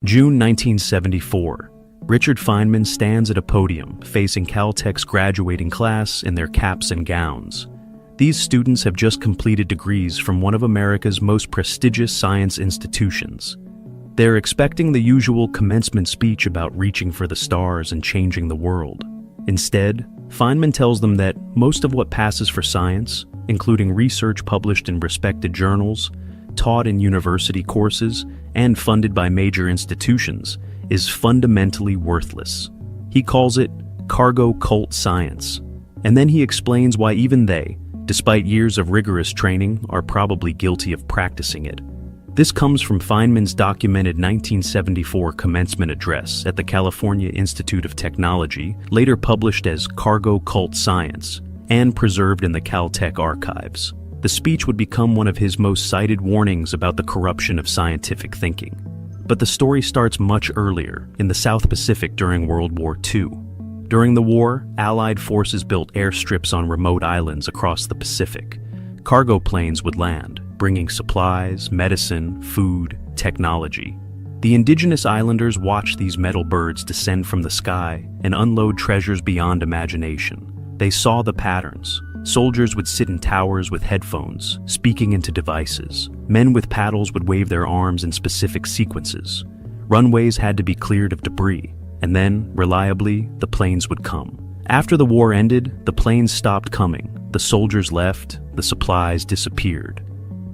June 1974. Richard Feynman stands at a podium facing Caltech's graduating class in their caps and gowns. These students have just completed degrees from one of America's most prestigious science institutions. They're expecting the usual commencement speech about reaching for the stars and changing the world. Instead, Feynman tells them that most of what passes for science, including research published in respected journals, taught in university courses, and funded by major institutions, is fundamentally worthless. He calls it cargo cult science, and then he explains why even they, despite years of rigorous training, are probably guilty of practicing it. This comes from Feynman's documented 1974 commencement address at the California Institute of Technology, later published as Cargo Cult Science, and preserved in the Caltech archives. The speech would become one of his most cited warnings about the corruption of scientific thinking. But the story starts much earlier, in the South Pacific during World War II. During the war, Allied forces built airstrips on remote islands across the Pacific. Cargo planes would land, bringing supplies, medicine, food, technology. The indigenous islanders watched these metal birds descend from the sky and unload treasures beyond imagination. They saw the patterns. Soldiers would sit in towers with headphones, speaking into devices. Men with paddles would wave their arms in specific sequences. Runways had to be cleared of debris, and then, reliably, the planes would come. After the war ended, the planes stopped coming. The soldiers left, the supplies disappeared.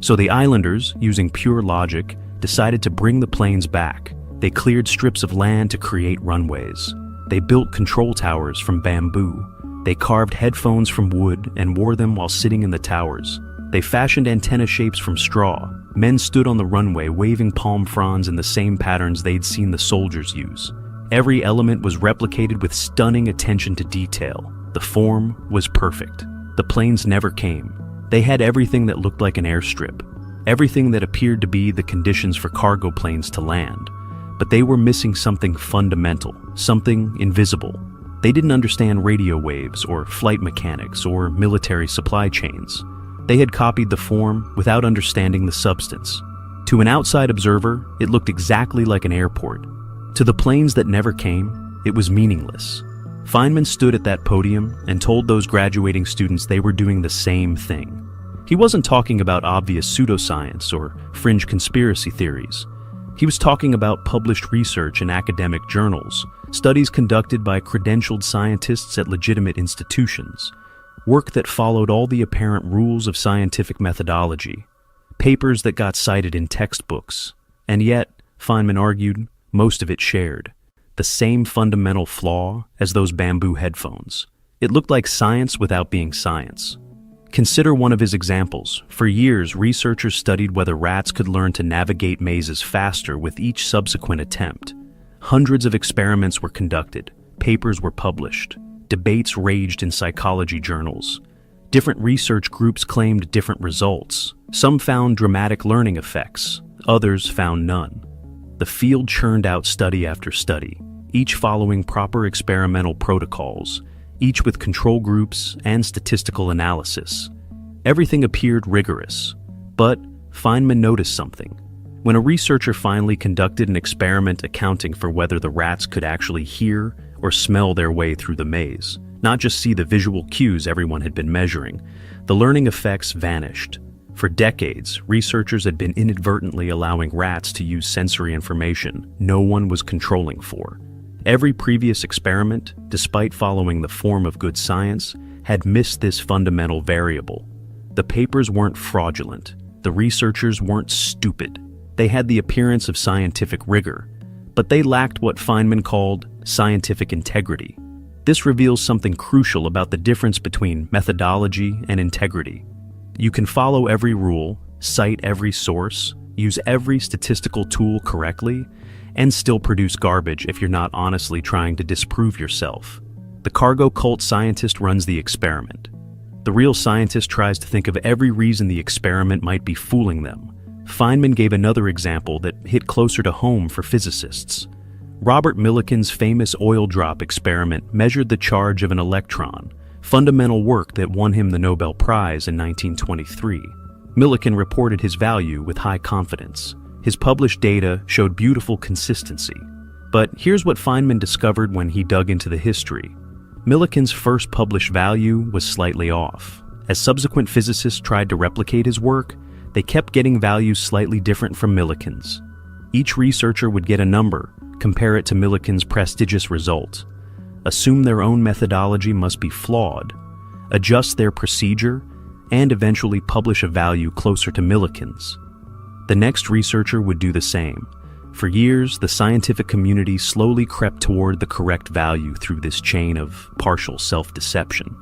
So the islanders, using pure logic, decided to bring the planes back. They cleared strips of land to create runways. They built control towers from bamboo. They carved headphones from wood and wore them while sitting in the towers. They fashioned antenna shapes from straw. Men stood on the runway waving palm fronds in the same patterns they'd seen the soldiers use. Every element was replicated with stunning attention to detail. The form was perfect. The planes never came. They had everything that looked like an airstrip, everything that appeared to be the conditions for cargo planes to land. But they were missing something fundamental, something invisible. They didn't understand radio waves or flight mechanics or military supply chains. They had copied the form without understanding the substance. To an outside observer, it looked exactly like an airport. To the planes that never came, it was meaningless. Feynman stood at that podium and told those graduating students they were doing the same thing. He wasn't talking about obvious pseudoscience or fringe conspiracy theories. He was talking about published research in academic journals, studies conducted by credentialed scientists at legitimate institutions, work that followed all the apparent rules of scientific methodology, papers that got cited in textbooks, and yet, Feynman argued, most of it shared the same fundamental flaw as those bamboo headphones. It looked like science without being science. Consider one of his examples. For years, researchers studied whether rats could learn to navigate mazes faster with each subsequent attempt. Hundreds of experiments were conducted, papers were published, debates raged in psychology journals. Different research groups claimed different results. Some found dramatic learning effects, others found none. The field churned out study after study, each following proper experimental protocols, each with control groups and statistical analysis. Everything appeared rigorous, but Feynman noticed something. When a researcher finally conducted an experiment accounting for whether the rats could actually hear or smell their way through the maze, not just see the visual cues everyone had been measuring, the learning effects vanished. For decades, researchers had been inadvertently allowing rats to use sensory information no one was controlling for. Every previous experiment, despite following the form of good science, had missed this fundamental variable. The papers weren't fraudulent. The researchers weren't stupid. They had the appearance of scientific rigor, but they lacked what Feynman called scientific integrity. This reveals something crucial about the difference between methodology and integrity. You can follow every rule, cite every source, use every statistical tool correctly, and still produce garbage if you're not honestly trying to disprove yourself. The cargo cult scientist runs the experiment. The real scientist tries to think of every reason the experiment might be fooling them. Feynman gave another example that hit closer to home for physicists. Robert Millikan's famous oil drop experiment measured the charge of an electron, fundamental work that won him the Nobel Prize in 1923. Millikan reported his value with high confidence. His published data showed beautiful consistency. But here's what Feynman discovered when he dug into the history. Millikan's first published value was slightly off. As subsequent physicists tried to replicate his work, they kept getting values slightly different from Millikan's. Each researcher would get a number, compare it to Millikan's prestigious result, assume their own methodology must be flawed, adjust their procedure, and eventually publish a value closer to Millikan's. The next researcher would do the same. For years, the scientific community slowly crept toward the correct value through this chain of partial self-deception.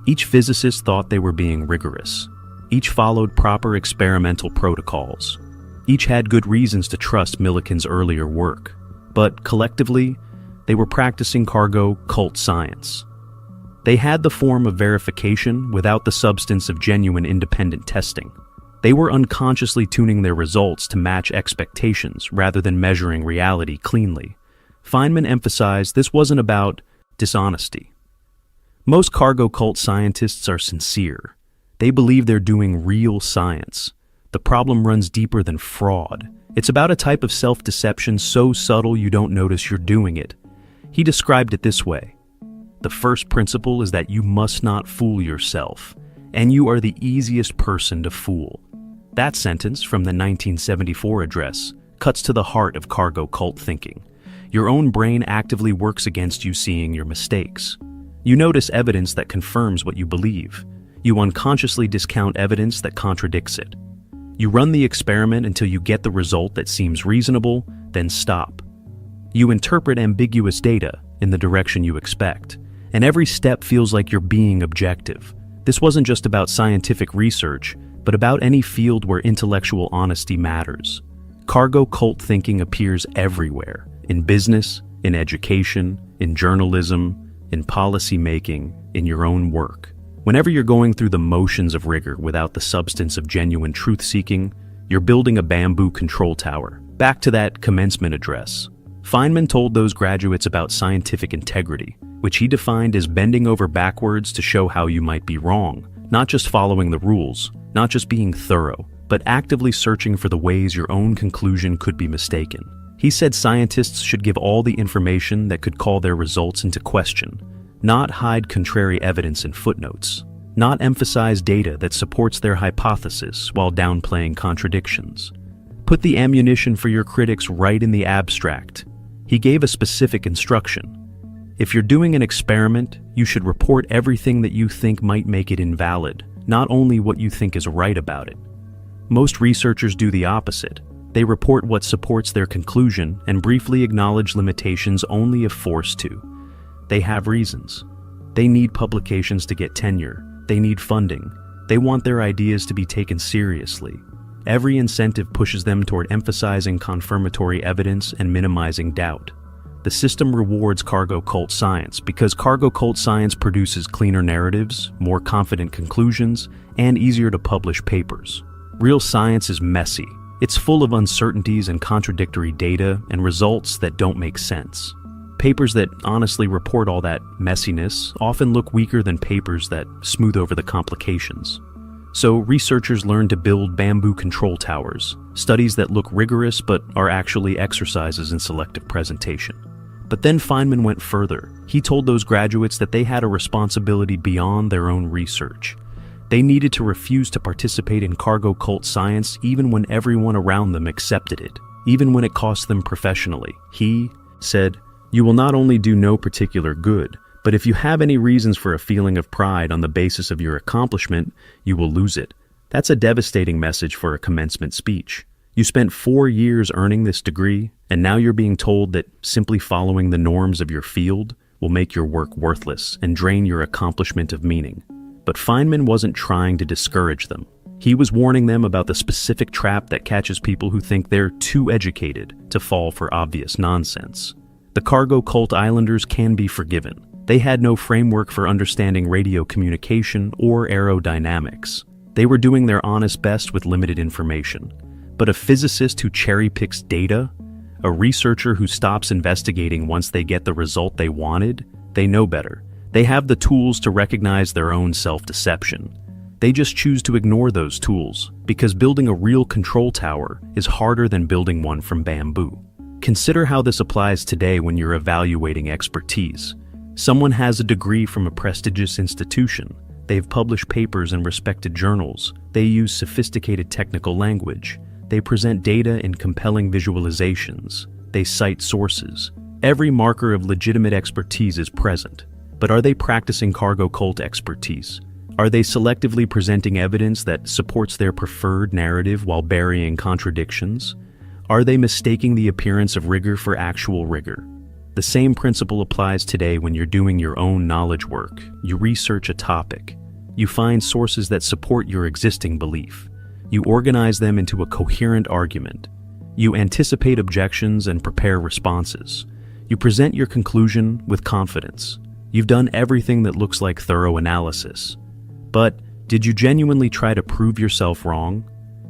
Each physicist thought they were being rigorous. Each followed proper experimental protocols. Each had good reasons to trust Millikan's earlier work. But collectively, they were practicing cargo cult science. They had the form of verification without the substance of genuine independent testing. They were unconsciously tuning their results to match expectations rather than measuring reality cleanly. Feynman emphasized this wasn't about dishonesty. Most cargo cult scientists are sincere. They believe they're doing real science. The problem runs deeper than fraud. It's about a type of self-deception so subtle you don't notice you're doing it. He described it this way. The first principle is that you must not fool yourself, and you are the easiest person to fool. That sentence from the 1974 address cuts to the heart of cargo cult thinking. Your own brain actively works against you seeing your mistakes. You notice evidence that confirms what you believe. You unconsciously discount evidence that contradicts it. You run the experiment until you get the result that seems reasonable, then stop. You interpret ambiguous data in the direction you expect, and every step feels like you're being objective. This wasn't just about scientific research, but about any field where intellectual honesty matters. Cargo cult thinking appears everywhere, in business, in education, in journalism, in policy making, in your own work. Whenever you're going through the motions of rigor without the substance of genuine truth-seeking, you're building a bamboo control tower. Back to that commencement address. Feynman told those graduates about scientific integrity, which he defined as bending over backwards to show how you might be wrong, not just following the rules, not just being thorough, but actively searching for the ways your own conclusion could be mistaken. He said scientists should give all the information that could call their results into question, not hide contrary evidence in footnotes, not emphasize data that supports their hypothesis while downplaying contradictions. Put the ammunition for your critics right in the abstract. He gave a specific instruction. If you're doing an experiment, you should report everything that you think might make it invalid, not only what you think is right about it. Most researchers do the opposite. They report what supports their conclusion and briefly acknowledge limitations only if forced to. They have reasons. They need publications to get tenure. They need funding. They want their ideas to be taken seriously. Every incentive pushes them toward emphasizing confirmatory evidence and minimizing doubt. The system rewards cargo cult science because cargo cult science produces cleaner narratives, more confident conclusions, and easier to publish papers. Real science is messy. It's full of uncertainties and contradictory data and results that don't make sense. Papers that honestly report all that messiness often look weaker than papers that smooth over the complications. So researchers learn to build bamboo control towers, studies that look rigorous but are actually exercises in selective presentation. But then Feynman went further. He told those graduates that they had a responsibility beyond their own research. They needed to refuse to participate in cargo cult science even when everyone around them accepted it, even when it cost them professionally. He said, "You will not only do no particular good, but if you have any reasons for a feeling of pride on the basis of your accomplishment, you will lose it." That's a devastating message for a commencement speech. You spent 4 years earning this degree, and now you're being told that simply following the norms of your field will make your work worthless and drain your accomplishment of meaning. But Feynman wasn't trying to discourage them. He was warning them about the specific trap that catches people who think they're too educated to fall for obvious nonsense. The cargo cult islanders can be forgiven. They had no framework for understanding radio communication or aerodynamics. They were doing their honest best with limited information. But a physicist who cherry-picks data, a researcher who stops investigating once they get the result they wanted, they know better. They have the tools to recognize their own self-deception. They just choose to ignore those tools because building a real control tower is harder than building one from bamboo. Consider how this applies today when you're evaluating expertise. Someone has a degree from a prestigious institution. They've published papers in respected journals. They use sophisticated technical language. They present data in compelling visualizations. They cite sources. Every marker of legitimate expertise is present. But are they practicing cargo cult expertise? Are they selectively presenting evidence that supports their preferred narrative while burying contradictions? Are they mistaking the appearance of rigor for actual rigor? The same principle applies today when you're doing your own knowledge work. You research a topic. You find sources that support your existing belief. You organize them into a coherent argument. You anticipate objections and prepare responses. You present your conclusion with confidence. You've done everything that looks like thorough analysis. But did you genuinely try to prove yourself wrong?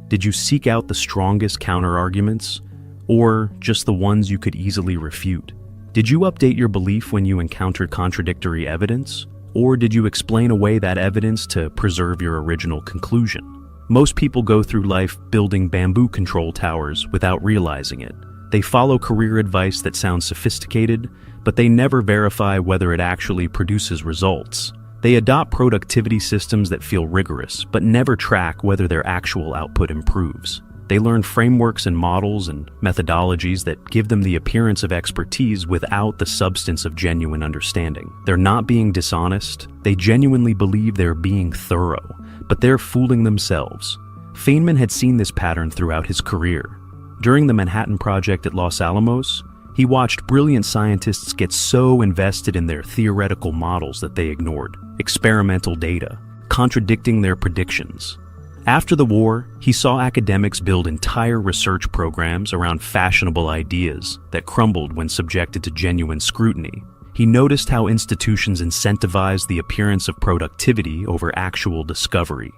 Did you seek out the strongest counterarguments, or just the ones you could easily refute? Did you update your belief when you encountered contradictory evidence, or did you explain away that evidence to preserve your original conclusion? Most people go through life building bamboo control towers without realizing it. They follow career advice that sounds sophisticated, but they never verify whether it actually produces results. They adopt productivity systems that feel rigorous, but never track whether their actual output improves. They learn frameworks and models and methodologies that give them the appearance of expertise without the substance of genuine understanding. They're not being dishonest. They genuinely believe they're being thorough, but they're fooling themselves. Feynman had seen this pattern throughout his career. During the Manhattan Project at Los Alamos, he watched brilliant scientists get so invested in their theoretical models that they ignored experimental data, contradicting their predictions. After the war, he saw academics build entire research programs around fashionable ideas that crumbled when subjected to genuine scrutiny. He noticed how institutions incentivized the appearance of productivity over actual discovery,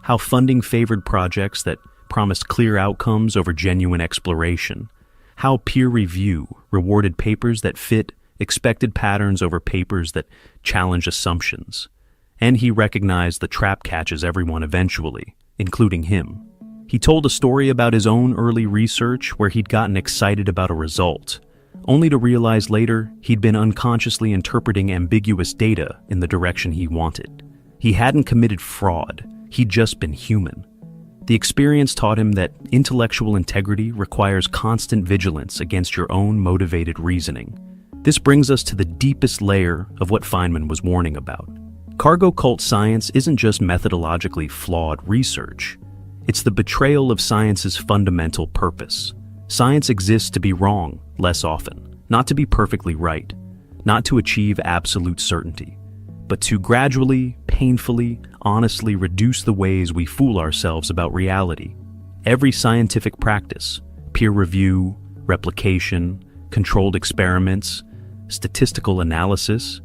how funding favored projects that promised clear outcomes over genuine exploration, how peer review rewarded papers that fit expected patterns over papers that challenge assumptions. And he recognized the trap catches everyone eventually, including him. He told a story about his own early research where he'd gotten excited about a result, only to realize later he'd been unconsciously interpreting ambiguous data in the direction he wanted. He hadn't committed fraud, he'd just been human. The experience taught him that intellectual integrity requires constant vigilance against your own motivated reasoning. This brings us to the deepest layer of what Feynman was warning about. Cargo cult science isn't just methodologically flawed research. It's the betrayal of science's fundamental purpose. Science exists to be wrong less often, not to be perfectly right, not to achieve absolute certainty, but to gradually, painfully, honestly reduce the ways we fool ourselves about reality. Every scientific practice, peer review, replication, controlled experiments, statistical analysis,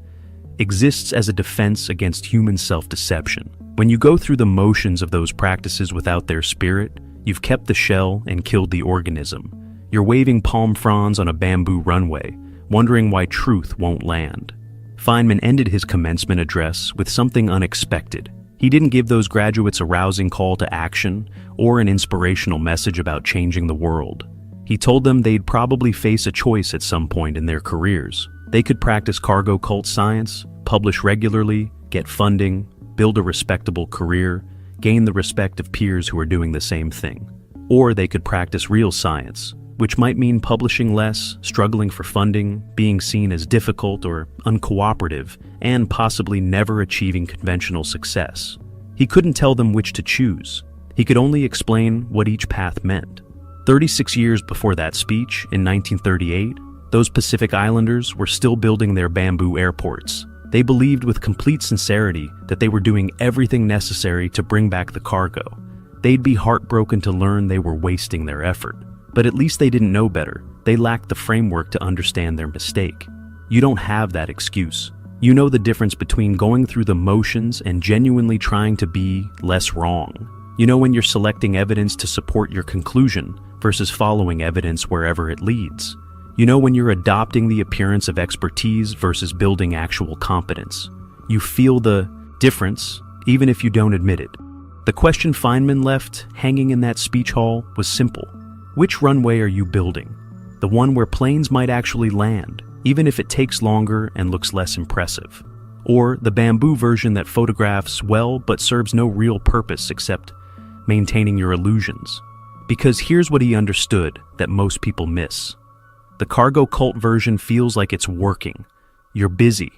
exists as a defense against human self-deception. When you go through the motions of those practices without their spirit, you've kept the shell and killed the organism. You're waving palm fronds on a bamboo runway, wondering why truth won't land. Feynman ended his commencement address with something unexpected. He didn't give those graduates a rousing call to action or an inspirational message about changing the world. He told them they'd probably face a choice at some point in their careers. They could practice cargo cult science, publish regularly, get funding, build a respectable career, gain the respect of peers who are doing the same thing. Or they could practice real science, which might mean publishing less, struggling for funding, being seen as difficult or uncooperative, and possibly never achieving conventional success. He couldn't tell them which to choose. He could only explain what each path meant. 36 years before that speech, in 1938, those Pacific Islanders were still building their bamboo airports. They believed with complete sincerity that they were doing everything necessary to bring back the cargo. They'd be heartbroken to learn they were wasting their effort. But at least they didn't know better. They lacked the framework to understand their mistake. You don't have that excuse. You know the difference between going through the motions and genuinely trying to be less wrong. You know when you're selecting evidence to support your conclusion versus following evidence wherever it leads. You know when you're adopting the appearance of expertise versus building actual competence. You feel the difference, even if you don't admit it. The question Feynman left hanging in that speech hall was simple. Which runway are you building? The one where planes might actually land, even if it takes longer and looks less impressive. Or the bamboo version that photographs well but serves no real purpose except maintaining your illusions. Because here's what he understood that most people miss. The cargo cult version feels like it's working. You're busy.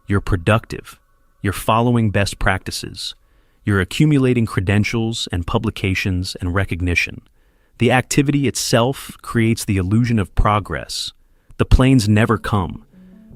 You're productive. You're following best practices. You're accumulating credentials and publications and recognition. The activity itself creates the illusion of progress. The planes never come,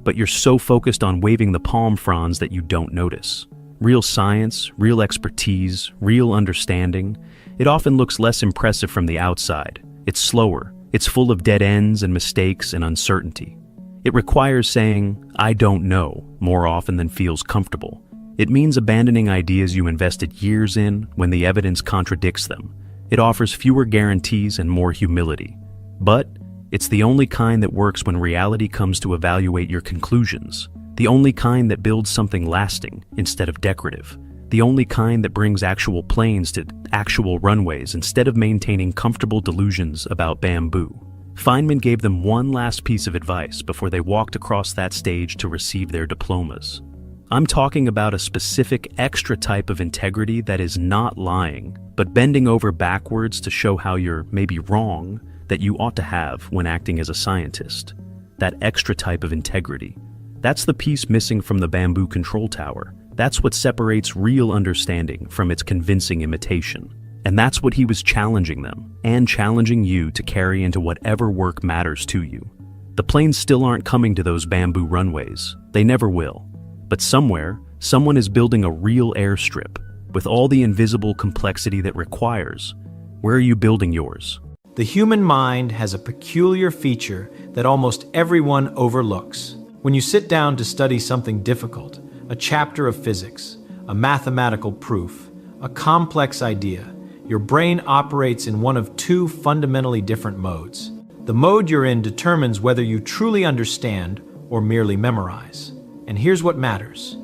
but you're so focused on waving the palm fronds that you don't notice. Real science, real expertise, real understanding, it often looks less impressive from the outside. It's slower. It's full of dead ends and mistakes and uncertainty. It requires saying, "I don't know," more often than feels comfortable. It means abandoning ideas you invested years in when the evidence contradicts them. It offers fewer guarantees and more humility. But it's the only kind that works when reality comes to evaluate your conclusions. The only kind that builds something lasting instead of decorative. The only kind that brings actual planes to actual runways instead of maintaining comfortable delusions about bamboo. Feynman gave them one last piece of advice before they walked across that stage to receive their diplomas. I'm talking about a specific extra type of integrity that is not lying, but bending over backwards to show how you're maybe wrong that you ought to have when acting as a scientist. That extra type of integrity. That's the piece missing from the bamboo control tower. That's what separates real understanding from its convincing imitation. And that's what he was challenging them, and challenging you to carry into whatever work matters to you. The planes still aren't coming to those bamboo runways. They never will. But somewhere, someone is building a real airstrip, with all the invisible complexity that requires. Where are you building yours? The human mind has a peculiar feature that almost everyone overlooks. When you sit down to study something difficult, a chapter of physics, a mathematical proof, a complex idea, your brain operates in one of two fundamentally different modes. The mode you're in determines whether you truly understand or merely memorize. And here's what matters.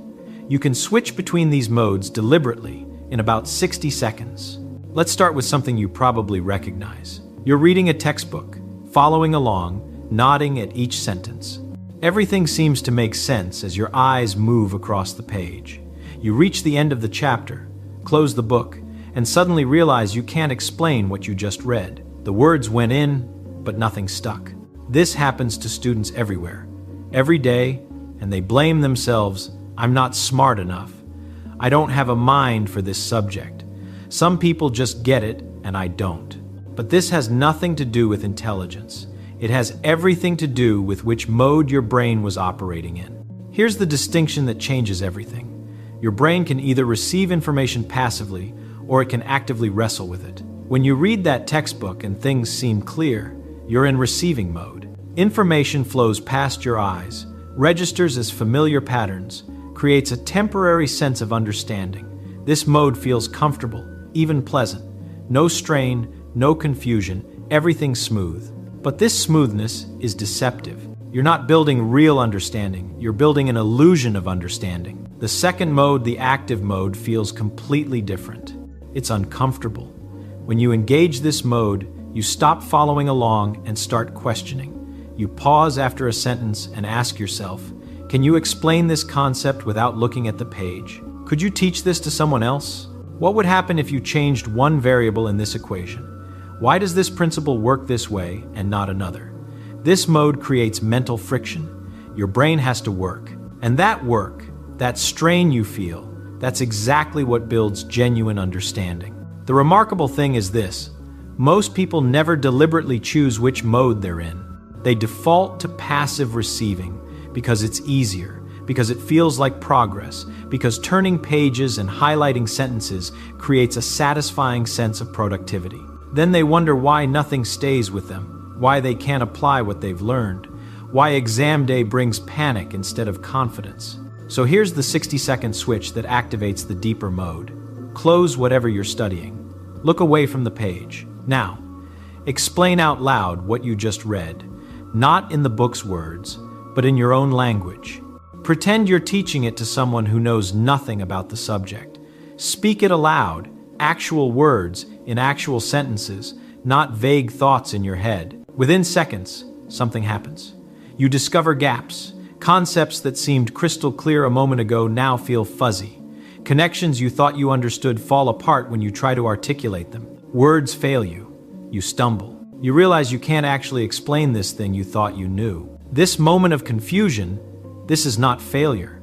You can switch between these modes deliberately in about 60 seconds. Let's start with something you probably recognize. You're reading a textbook, following along, nodding at each sentence. Everything seems to make sense as your eyes move across the page. You reach the end of the chapter, close the book, and suddenly realize you can't explain what you just read. The words went in, but nothing stuck. This happens to students everywhere, every day, and they blame themselves. I'm not smart enough. I don't have a mind for this subject. Some people just get it, and I don't. But this has nothing to do with intelligence. It has everything to do with which mode your brain was operating in. Here's the distinction that changes everything. Your brain can either receive information passively, or it can actively wrestle with it. When you read that textbook and things seem clear, you're in receiving mode. Information flows past your eyes, registers as familiar patterns, creates a temporary sense of understanding. This mode feels comfortable, even pleasant. No strain, no confusion, everything smooth. But this smoothness is deceptive. You're not building real understanding, you're building an illusion of understanding. The second mode, the active mode, feels completely different. It's uncomfortable. When you engage this mode, you stop following along and start questioning. You pause after a sentence and ask yourself, can you explain this concept without looking at the page? Could you teach this to someone else? What would happen if you changed one variable in this equation? Why does this principle work this way and not another? This mode creates mental friction. Your brain has to work. And that work, that strain you feel, that's exactly what builds genuine understanding. The remarkable thing is this. Most people never deliberately choose which mode they're in. They default to passive receiving because it's easier, because it feels like progress, because turning pages and highlighting sentences creates a satisfying sense of productivity. Then they wonder why nothing stays with them, why they can't apply what they've learned, why exam day brings panic instead of confidence. So here's the 60-second switch that activates the deeper mode. Close whatever you're studying. Look away from the page. Now, explain out loud what you just read, not in the book's words, but in your own language. Pretend you're teaching it to someone who knows nothing about the subject. Speak it aloud. actual words in actual sentences, not vague thoughts in your head. Within seconds, something happens. You discover gaps. Concepts that seemed crystal clear a moment ago now feel fuzzy. Connections you thought you understood fall apart when you try to articulate them. Words fail you. You stumble. You realize you can't actually explain this thing you thought you knew. This moment of confusion, this is not failure.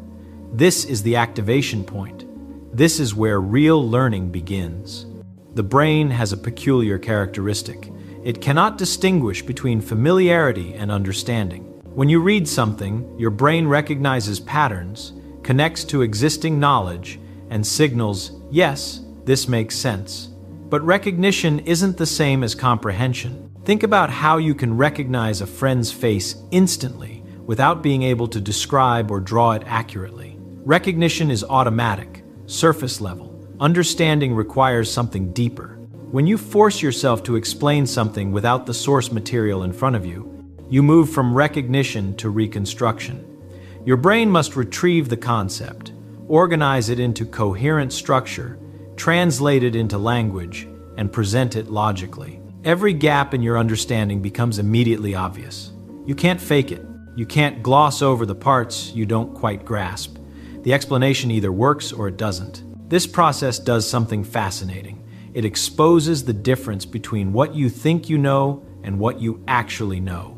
This is the activation point. This is where real learning begins. The brain has a peculiar characteristic. It cannot distinguish between familiarity and understanding. When you read something, your brain recognizes patterns, connects to existing knowledge, and signals, yes, this makes sense. But recognition isn't the same as comprehension. Think about how you can recognize a friend's face instantly without being able to describe or draw it accurately. Recognition is automatic, surface level. Understanding requires something deeper. When you force yourself to explain something without the source material in front of you, you move from recognition to reconstruction. Your brain must retrieve the concept, organize it into coherent structure, translate it into language, and present it logically. Every gap in your understanding becomes immediately obvious. You can't fake it. You can't gloss over the parts you don't quite grasp. The explanation either works or it doesn't. This process does something fascinating. It exposes the difference between what you think you know and what you actually know.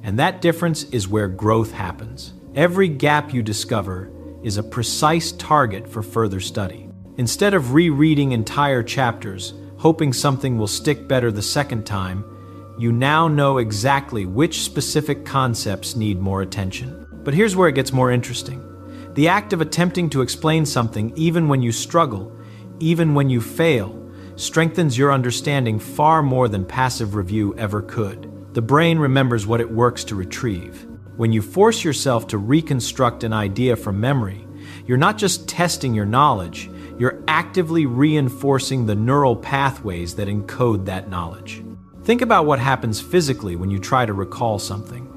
And that difference is where growth happens. Every gap you discover is a precise target for further study. Instead of rereading entire chapters, hoping something will stick better the second time, you now know exactly which specific concepts need more attention. But here's where it gets more interesting. The act of attempting to explain something, even when you struggle, even when you fail, strengthens your understanding far more than passive review ever could. The brain remembers what it works to retrieve. When you force yourself to reconstruct an idea from memory, you're not just testing your knowledge, you're actively reinforcing the neural pathways that encode that knowledge. Think about what happens physically when you try to recall something.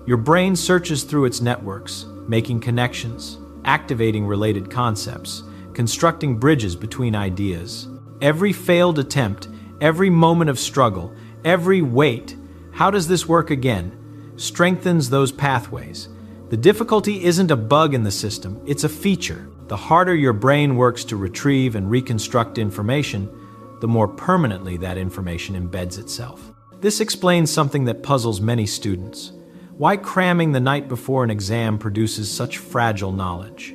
Your brain searches through its networks, making connections, activating related concepts, constructing bridges between ideas. Every failed attempt, every moment of struggle, every wait, how does this work again, strengthens those pathways. The difficulty isn't a bug in the system, it's a feature. The harder your brain works to retrieve and reconstruct information, the more permanently that information embeds itself. This explains something that puzzles many students. Why cramming the night before an exam produces such fragile knowledge.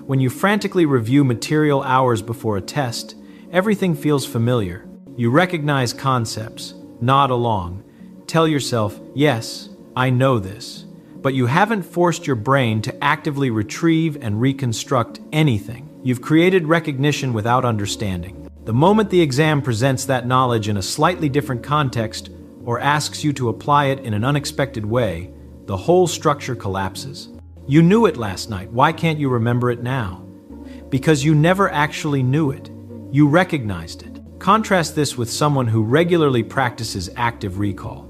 When you frantically review material hours before a test, everything feels familiar. You recognize concepts, nod along, tell yourself, yes, I know this. But you haven't forced your brain to actively retrieve and reconstruct anything. You've created recognition without understanding. The moment the exam presents that knowledge in a slightly different context or asks you to apply it in an unexpected way, the whole structure collapses. You knew it last night. Why can't you remember it now? Because you never actually knew it. You recognized it. Contrast this with someone who regularly practices active recall.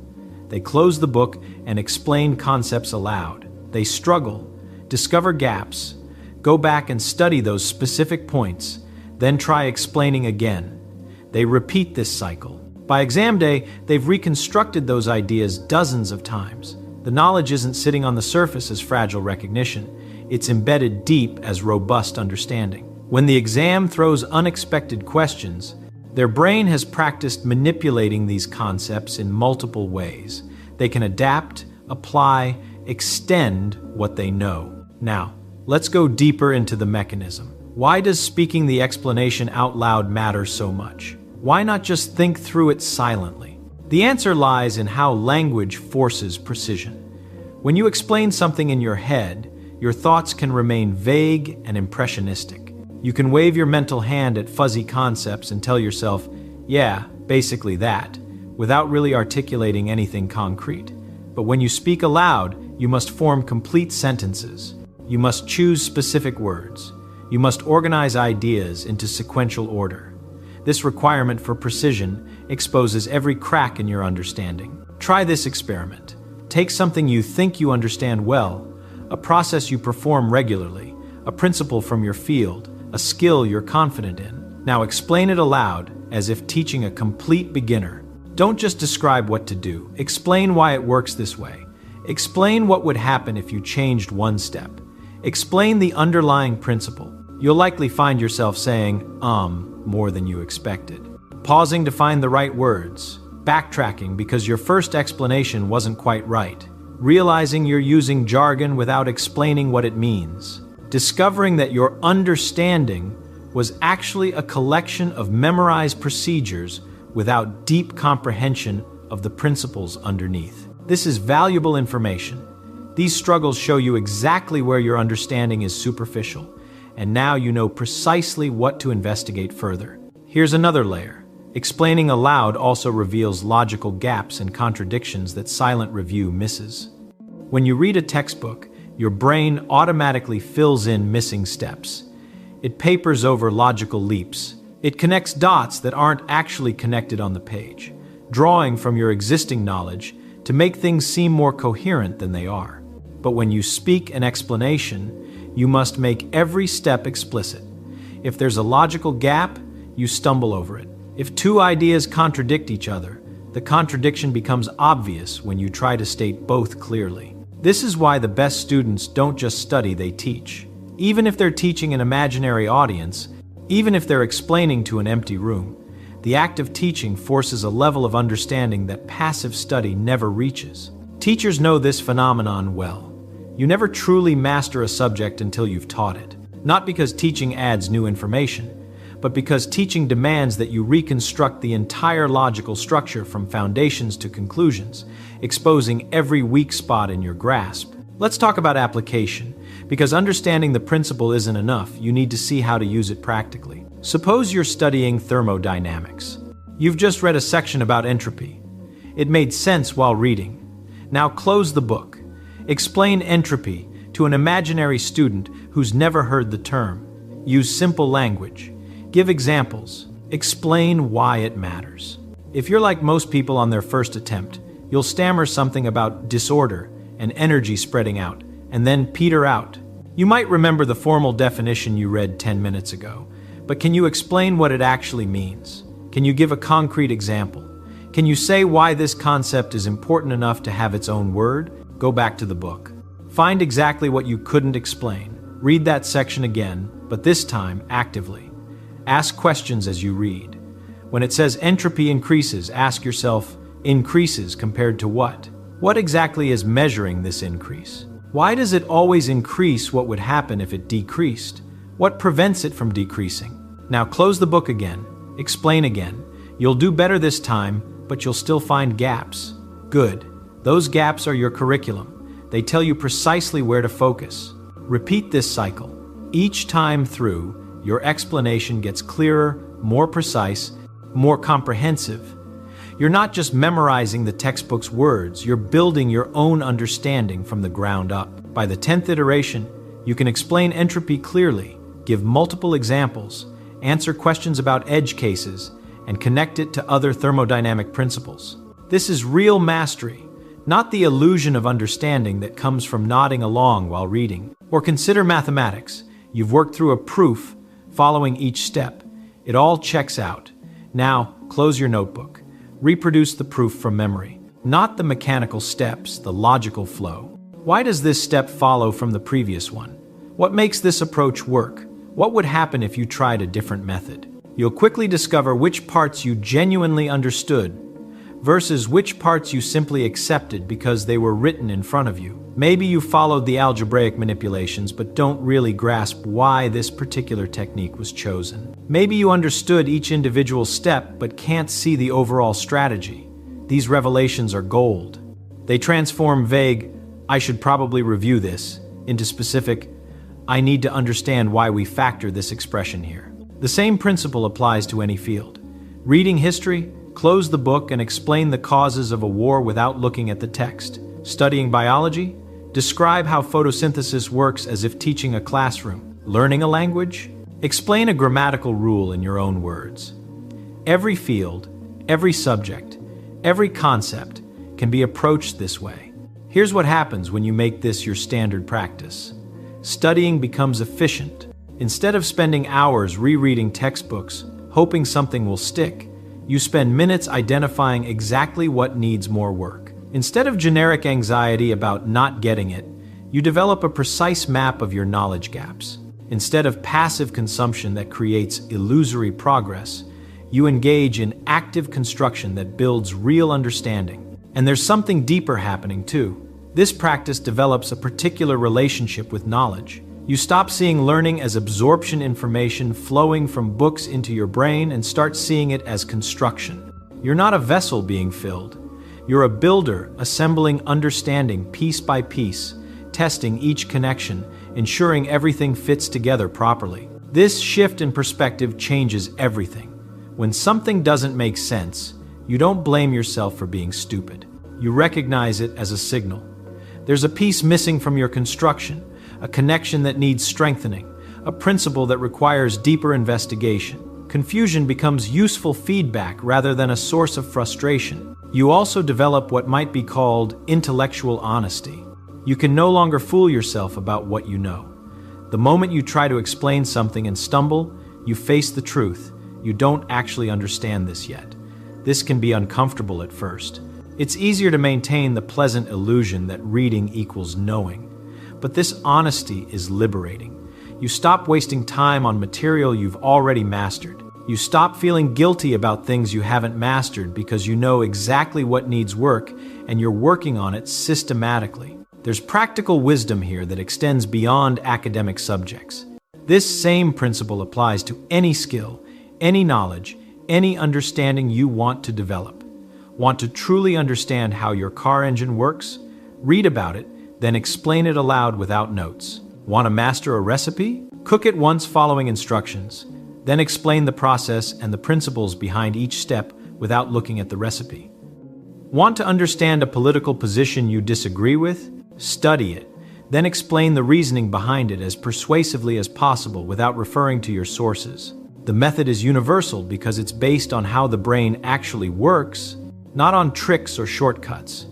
They close the book and explain concepts aloud. They struggle, discover gaps, go back and study those specific points, then try explaining again. They repeat this cycle. By exam day, they've reconstructed those ideas dozens of times. The knowledge isn't sitting on the surface as fragile recognition. It's embedded deep as robust understanding. When the exam throws unexpected questions, their brain has practiced manipulating these concepts in multiple ways. They can adapt, apply, extend what they know. Now, let's go deeper into the mechanism. Why does speaking the explanation out loud matter so much? Why not just think through it silently? The answer lies in how language forces precision. When you explain something in your head, your thoughts can remain vague and impressionistic. You can wave your mental hand at fuzzy concepts and tell yourself, yeah, basically that, without really articulating anything concrete. But when you speak aloud, you must form complete sentences. You must choose specific words. You must organize ideas into sequential order. This requirement for precision exposes every crack in your understanding. Try this experiment. Take something you think you understand well, a process you perform regularly, a principle from your field, a skill you're confident in. Now explain it aloud as if teaching a complete beginner. Don't just describe what to do. Explain why it works this way. Explain what would happen if you changed one step. Explain the underlying principle. You'll likely find yourself saying, more than you expected. Pausing to find the right words. Backtracking because your first explanation wasn't quite right. Realizing you're using jargon without explaining what it means. Discovering that your understanding was actually a collection of memorized procedures without deep comprehension of the principles underneath. This is valuable information. These struggles show you exactly where your understanding is superficial, and now you know precisely what to investigate further. Here's another layer. Explaining aloud also reveals logical gaps and contradictions that silent review misses. When you read a textbook, your brain automatically fills in missing steps. It papers over logical leaps. It connects dots that aren't actually connected on the page, drawing from your existing knowledge to make things seem more coherent than they are. But when you speak an explanation, you must make every step explicit. If there's a logical gap, you stumble over it. If two ideas contradict each other, the contradiction becomes obvious when you try to state both clearly. This is why the best students don't just study, they teach. Even if they're teaching an imaginary audience, even if they're explaining to an empty room, the act of teaching forces a level of understanding that passive study never reaches. Teachers know this phenomenon well. You never truly master a subject until you've taught it. Not because teaching adds new information, but because teaching demands that you reconstruct the entire logical structure from foundations to conclusions, exposing every weak spot in your grasp. Let's talk about application, because understanding the principle isn't enough. You need to see how to use it practically. Suppose you're studying thermodynamics. You've just read a section about entropy. It made sense while reading. Now close the book. Explain entropy to an imaginary student who's never heard the term. Use simple language. Give examples. Explain why it matters. If you're like most people on their first attempt, you'll stammer something about disorder and energy spreading out, and then peter out. You might remember the formal definition you read 10 minutes ago, but can you explain what it actually means? Can you give a concrete example? Can you say why this concept is important enough to have its own word? Go back to the book. Find exactly what you couldn't explain. Read that section again, but this time actively. Ask questions as you read. When it says entropy increases, ask yourself, increases compared to what? What exactly is measuring this increase? Why does it always increase what would happen if it decreased? What prevents it from decreasing? Now close the book again. Explain again. You'll do better this time, but you'll still find gaps. Good. Those gaps are your curriculum. They tell you precisely where to focus. Repeat this cycle. Each time through, your explanation gets clearer, more precise, more comprehensive. You're not just memorizing the textbook's words, you're building your own understanding from the ground up. By the 10th iteration, you can explain entropy clearly, give multiple examples, answer questions about edge cases, and connect it to other thermodynamic principles. This is real mastery, not the illusion of understanding that comes from nodding along while reading. Or consider mathematics. You've worked through a proof, following each step. It all checks out. Now, close your notebook. Reproduce the proof from memory, not the mechanical steps, the logical flow. Why does this step follow from the previous one? What makes this approach work? What would happen if you tried a different method? You'll quickly discover which parts you genuinely understood versus which parts you simply accepted because they were written in front of you. Maybe you followed the algebraic manipulations but don't really grasp why this particular technique was chosen. Maybe you understood each individual step but can't see the overall strategy. These revelations are gold. They transform vague, "I should probably review this," into specific, "I need to understand why we factor this expression here." The same principle applies to any field. Reading history, close the book and explain the causes of a war without looking at the text. Studying biology, describe how photosynthesis works as if teaching a classroom. Learning a language, explain a grammatical rule in your own words. Every field, every subject, every concept can be approached this way. Here's what happens when you make this your standard practice. Studying becomes efficient. Instead of spending hours rereading textbooks, hoping something will stick. You spend minutes identifying exactly what needs more work. Instead of generic anxiety about not getting it, you develop a precise map of your knowledge gaps. Instead of passive consumption that creates illusory progress, you engage in active construction that builds real understanding. And there's something deeper happening too. This practice develops a particular relationship with knowledge. You stop seeing learning as absorption information flowing from books into your brain and start seeing it as construction. You're not a vessel being filled. You're a builder assembling understanding piece by piece, testing each connection, ensuring everything fits together properly. This shift in perspective changes everything. When something doesn't make sense, you don't blame yourself for being stupid. You recognize it as a signal. There's a piece missing from your construction, a connection that needs strengthening, a principle that requires deeper investigation. Confusion becomes useful feedback rather than a source of frustration. You also develop what might be called intellectual honesty. You can no longer fool yourself about what you know. The moment you try to explain something and stumble, you face the truth. You don't actually understand this yet. This can be uncomfortable at first. It's easier to maintain the pleasant illusion that reading equals knowing. But this honesty is liberating. You stop wasting time on material you've already mastered. You stop feeling guilty about things you haven't mastered because you know exactly what needs work and you're working on it systematically. There's practical wisdom here that extends beyond academic subjects. This same principle applies to any skill, any knowledge, any understanding you want to develop. Want to truly understand how your car engine works? Read about it, then explain it aloud without notes. Want to master a recipe? Cook it once following instructions, then explain the process and the principles behind each step without looking at the recipe. Want to understand a political position you disagree with? Study it, then explain the reasoning behind it as persuasively as possible without referring to your sources. The method is universal because it's based on how the brain actually works, not on tricks or shortcuts.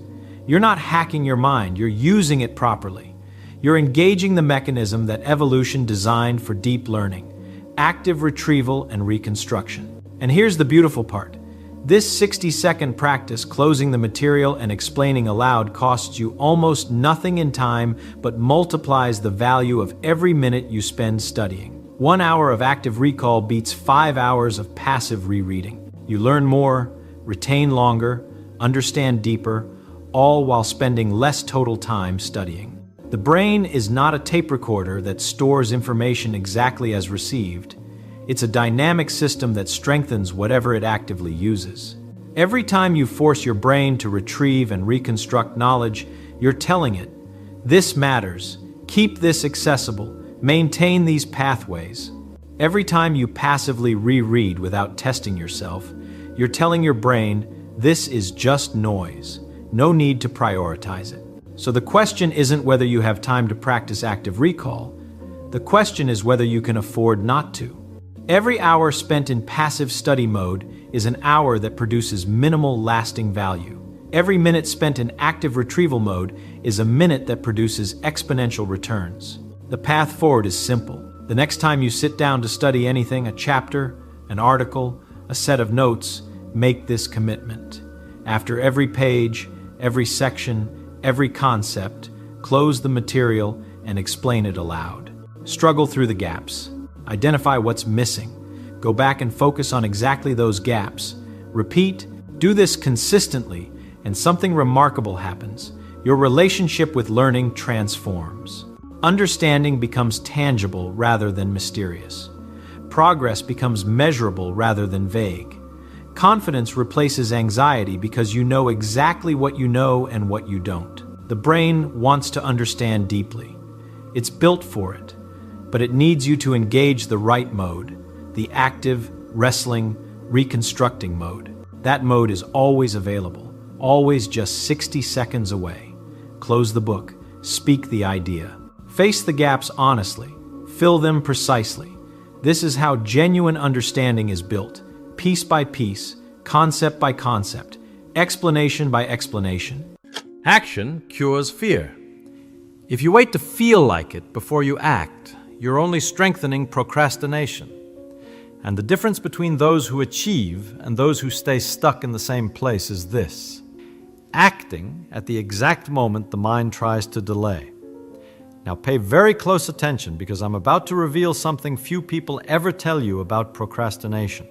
You're not hacking your mind, you're using it properly. You're engaging the mechanism that evolution designed for deep learning, active retrieval and reconstruction. And here's the beautiful part. This 60-second practice closing the material and explaining aloud costs you almost nothing in time but multiplies the value of every minute you spend studying. 1 hour of active recall beats 5 hours of passive rereading. You learn more, retain longer, understand deeper, all while spending less total time studying. The brain is not a tape recorder that stores information exactly as received. It's a dynamic system that strengthens whatever it actively uses. Every time you force your brain to retrieve and reconstruct knowledge, you're telling it, this matters, keep this accessible, maintain these pathways. Every time you passively reread without testing yourself, you're telling your brain, this is just noise, no need to prioritize it. So the question isn't whether you have time to practice active recall. The question is whether you can afford not to. Every hour spent in passive study mode is an hour that produces minimal lasting value. Every minute spent in active retrieval mode is a minute that produces exponential returns. The path forward is simple. The next time you sit down to study anything, a chapter, an article, a set of notes, make this commitment. After every page, every section, every concept, close the material and explain it aloud. Struggle through the gaps. Identify what's missing. Go back and focus on exactly those gaps. Repeat, do this consistently, and something remarkable happens. Your relationship with learning transforms. Understanding becomes tangible rather than mysterious. Progress becomes measurable rather than vague. Confidence replaces anxiety because you know exactly what you know and what you don't. The brain wants to understand deeply. It's built for it, but it needs you to engage the right mode, the active, wrestling, reconstructing mode. That mode is always available, always just 60 seconds away. Close the book, speak the idea. Face the gaps honestly, fill them precisely. This is how genuine understanding is built. Piece by piece, concept by concept, explanation by explanation. Action cures fear. If you wait to feel like it before you act, you're only strengthening procrastination. And the difference between those who achieve and those who stay stuck in the same place is this: acting at the exact moment the mind tries to delay. Now pay very close attention, because I'm about to reveal something few people ever tell you about procrastination.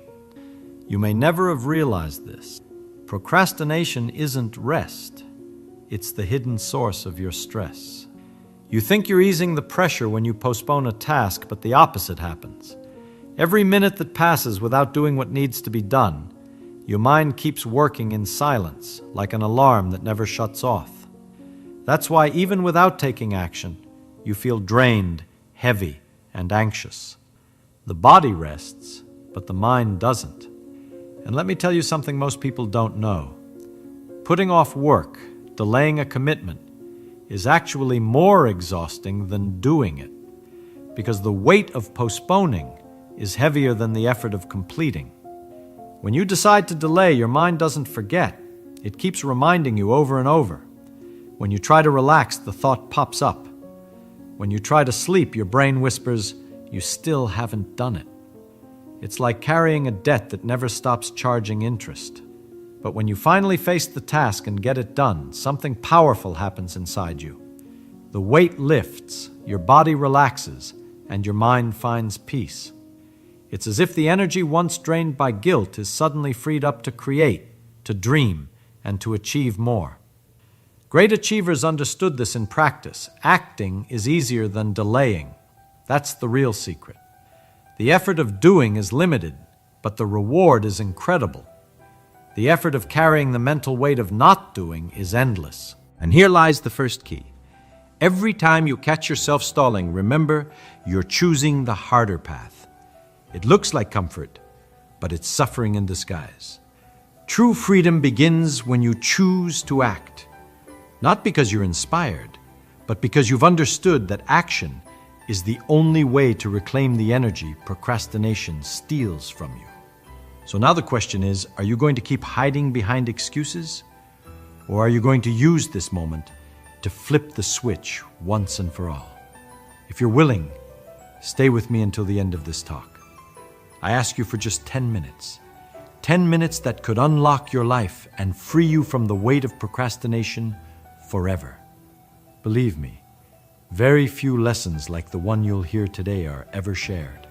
You may never have realized this. Procrastination isn't rest. It's the hidden source of your stress. You think you're easing the pressure when you postpone a task, but the opposite happens. Every minute that passes without doing what needs to be done, your mind keeps working in silence, like an alarm that never shuts off. That's why even without taking action, you feel drained, heavy, and anxious. The body rests, but the mind doesn't. And let me tell you something most people don't know. Putting off work, delaying a commitment, is actually more exhausting than doing it, because the weight of postponing is heavier than the effort of completing. When you decide to delay, your mind doesn't forget. It keeps reminding you over and over. When you try to relax, the thought pops up. When you try to sleep, your brain whispers, "You still haven't done it." It's like carrying a debt that never stops charging interest. But when you finally face the task and get it done, something powerful happens inside you. The weight lifts, your body relaxes, and your mind finds peace. It's as if the energy once drained by guilt is suddenly freed up to create, to dream, and to achieve more. Great achievers understood this in practice. Acting is easier than delaying. That's the real secret. The effort of doing is limited, but the reward is incredible. The effort of carrying the mental weight of not doing is endless. And here lies the first key. Every time you catch yourself stalling, remember, you're choosing the harder path. It looks like comfort, but it's suffering in disguise. True freedom begins when you choose to act. Not because you're inspired, but because you've understood that action is the only way to reclaim the energy procrastination steals from you. So now the question is, are you going to keep hiding behind excuses? Or are you going to use this moment to flip the switch once and for all? If you're willing, stay with me until the end of this talk. I ask you for just 10 minutes. 10 minutes that could unlock your life and free you from the weight of procrastination forever. Believe me, very few lessons like the one you'll hear today are ever shared.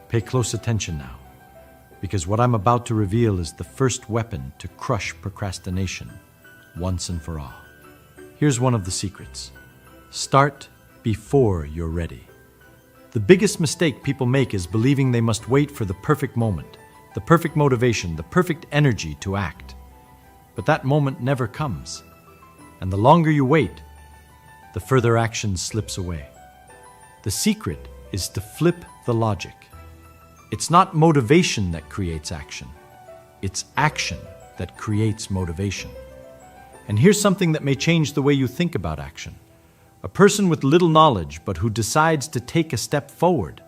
Pay close attention now, because what I'm about to reveal is the first weapon to crush procrastination once and for all. Here's one of the secrets. Start before you're ready. The biggest mistake people make is believing they must wait for the perfect moment, the perfect motivation, the perfect energy to act. But that moment never comes. And the longer you wait, the further action slips away. The secret is to flip the logic. It's not motivation that creates action. It's action that creates motivation. And here's something that may change the way you think about action. A person with little knowledge but who decides to take a step forward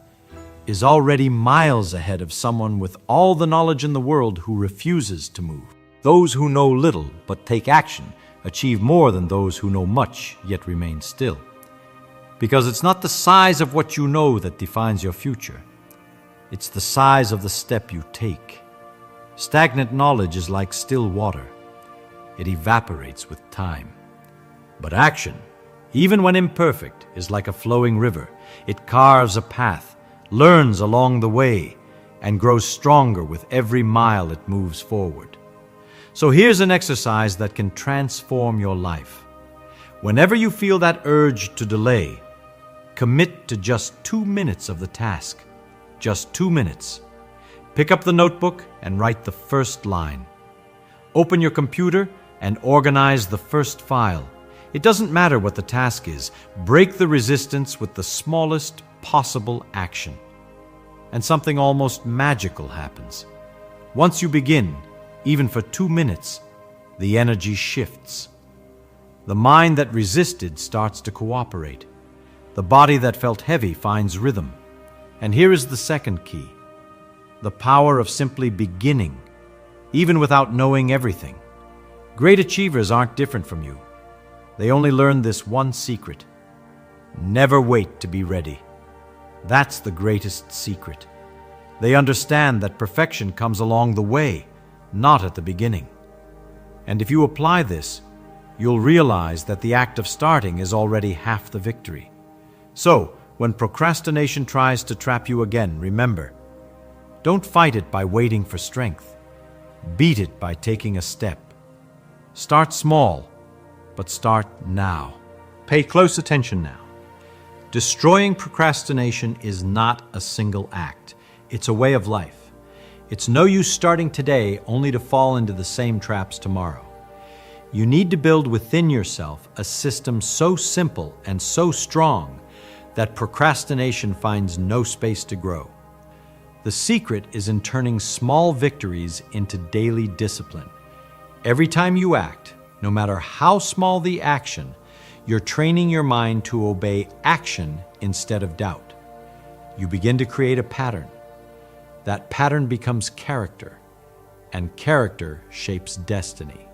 is already miles ahead of someone with all the knowledge in the world who refuses to move. Those who know little but take action achieve more than those who know much yet remain still. Because it's not the size of what you know that defines your future. It's the size of the step you take. Stagnant knowledge is like still water. It evaporates with time. But action, even when imperfect, is like a flowing river. It carves a path, learns along the way, and grows stronger with every mile it moves forward. So here's an exercise that can transform your life. Whenever you feel that urge to delay, commit to just 2 minutes of the task. Just 2 minutes. Pick up the notebook and write the first line. Open your computer and organize the first file. It doesn't matter what the task is. Break the resistance with the smallest possible action. And something almost magical happens. Once you begin, even for 2 minutes, the energy shifts. The mind that resisted starts to cooperate. The body that felt heavy finds rhythm. And here is the second key. The power of simply beginning, even without knowing everything. Great achievers aren't different from you. They only learned this one secret. Never wait to be ready. That's the greatest secret. They understand that perfection comes along the way, not at the beginning. And if you apply this, you'll realize that the act of starting is already half the victory. So, when procrastination tries to trap you again, remember, don't fight it by waiting for strength. Beat it by taking a step. Start small, but start now. Pay close attention now. Destroying procrastination is not a single act. It's a way of life. It's no use starting today only to fall into the same traps tomorrow. You need to build within yourself a system so simple and so strong that procrastination finds no space to grow. The secret is in turning small victories into daily discipline. Every time you act, no matter how small the action, you're training your mind to obey action instead of doubt. You begin to create a pattern. That pattern becomes character, and character shapes destiny.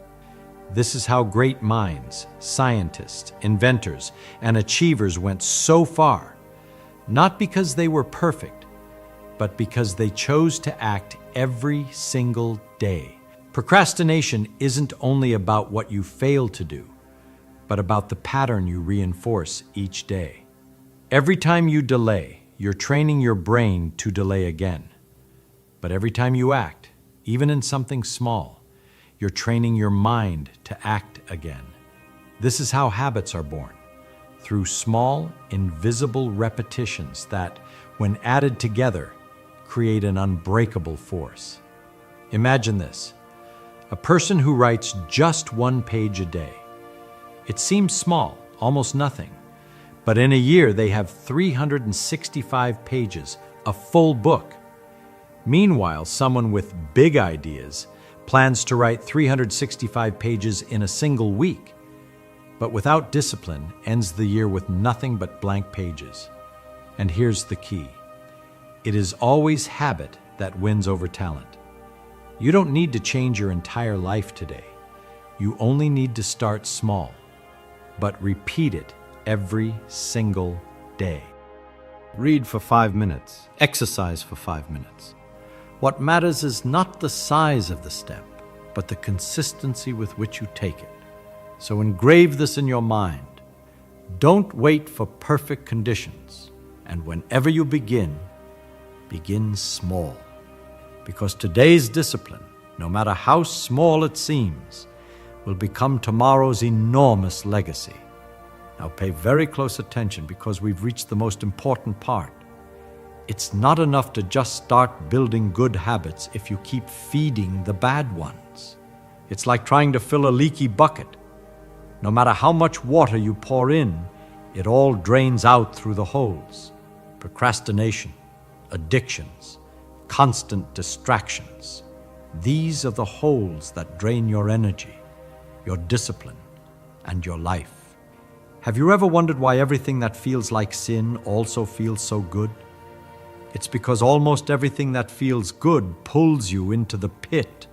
This is how great minds, scientists, inventors, and achievers went so far, not because they were perfect, but because they chose to act every single day. Procrastination isn't only about what you fail to do, but about the pattern you reinforce each day. Every time you delay, you're training your brain to delay again. But every time you act, even in something small, you're training your mind to act again. This is how habits are born, through small, invisible repetitions that, when added together, create an unbreakable force. Imagine this: a person who writes just 1 page a day. It seems small, almost nothing, but in a year they have 365 pages, a full book. Meanwhile, someone with big ideas plans to write 365 pages in a single week, but without discipline ends the year with nothing but blank pages. And here's the key: it is always habit that wins over talent. You don't need to change your entire life today. You only need to start small, but repeat it every single day. Read for 5 minutes. Exercise for 5 minutes. What matters is not the size of the step, but the consistency with which you take it. So engrave this in your mind. Don't wait for perfect conditions, and whenever you begin small. Because today's discipline, no matter how small it seems, will become tomorrow's enormous legacy. Now pay very close attention, because we've reached the most important part. It's not enough to just start building good habits if you keep feeding the bad ones. It's like trying to fill a leaky bucket. No matter how much water you pour in, it all drains out through the holes. Procrastination, addictions, constant distractions. These are the holes that drain your energy, your discipline, and your life. Have you ever wondered why everything that feels like sin also feels so good? It's because almost everything that feels good pulls you into the pit.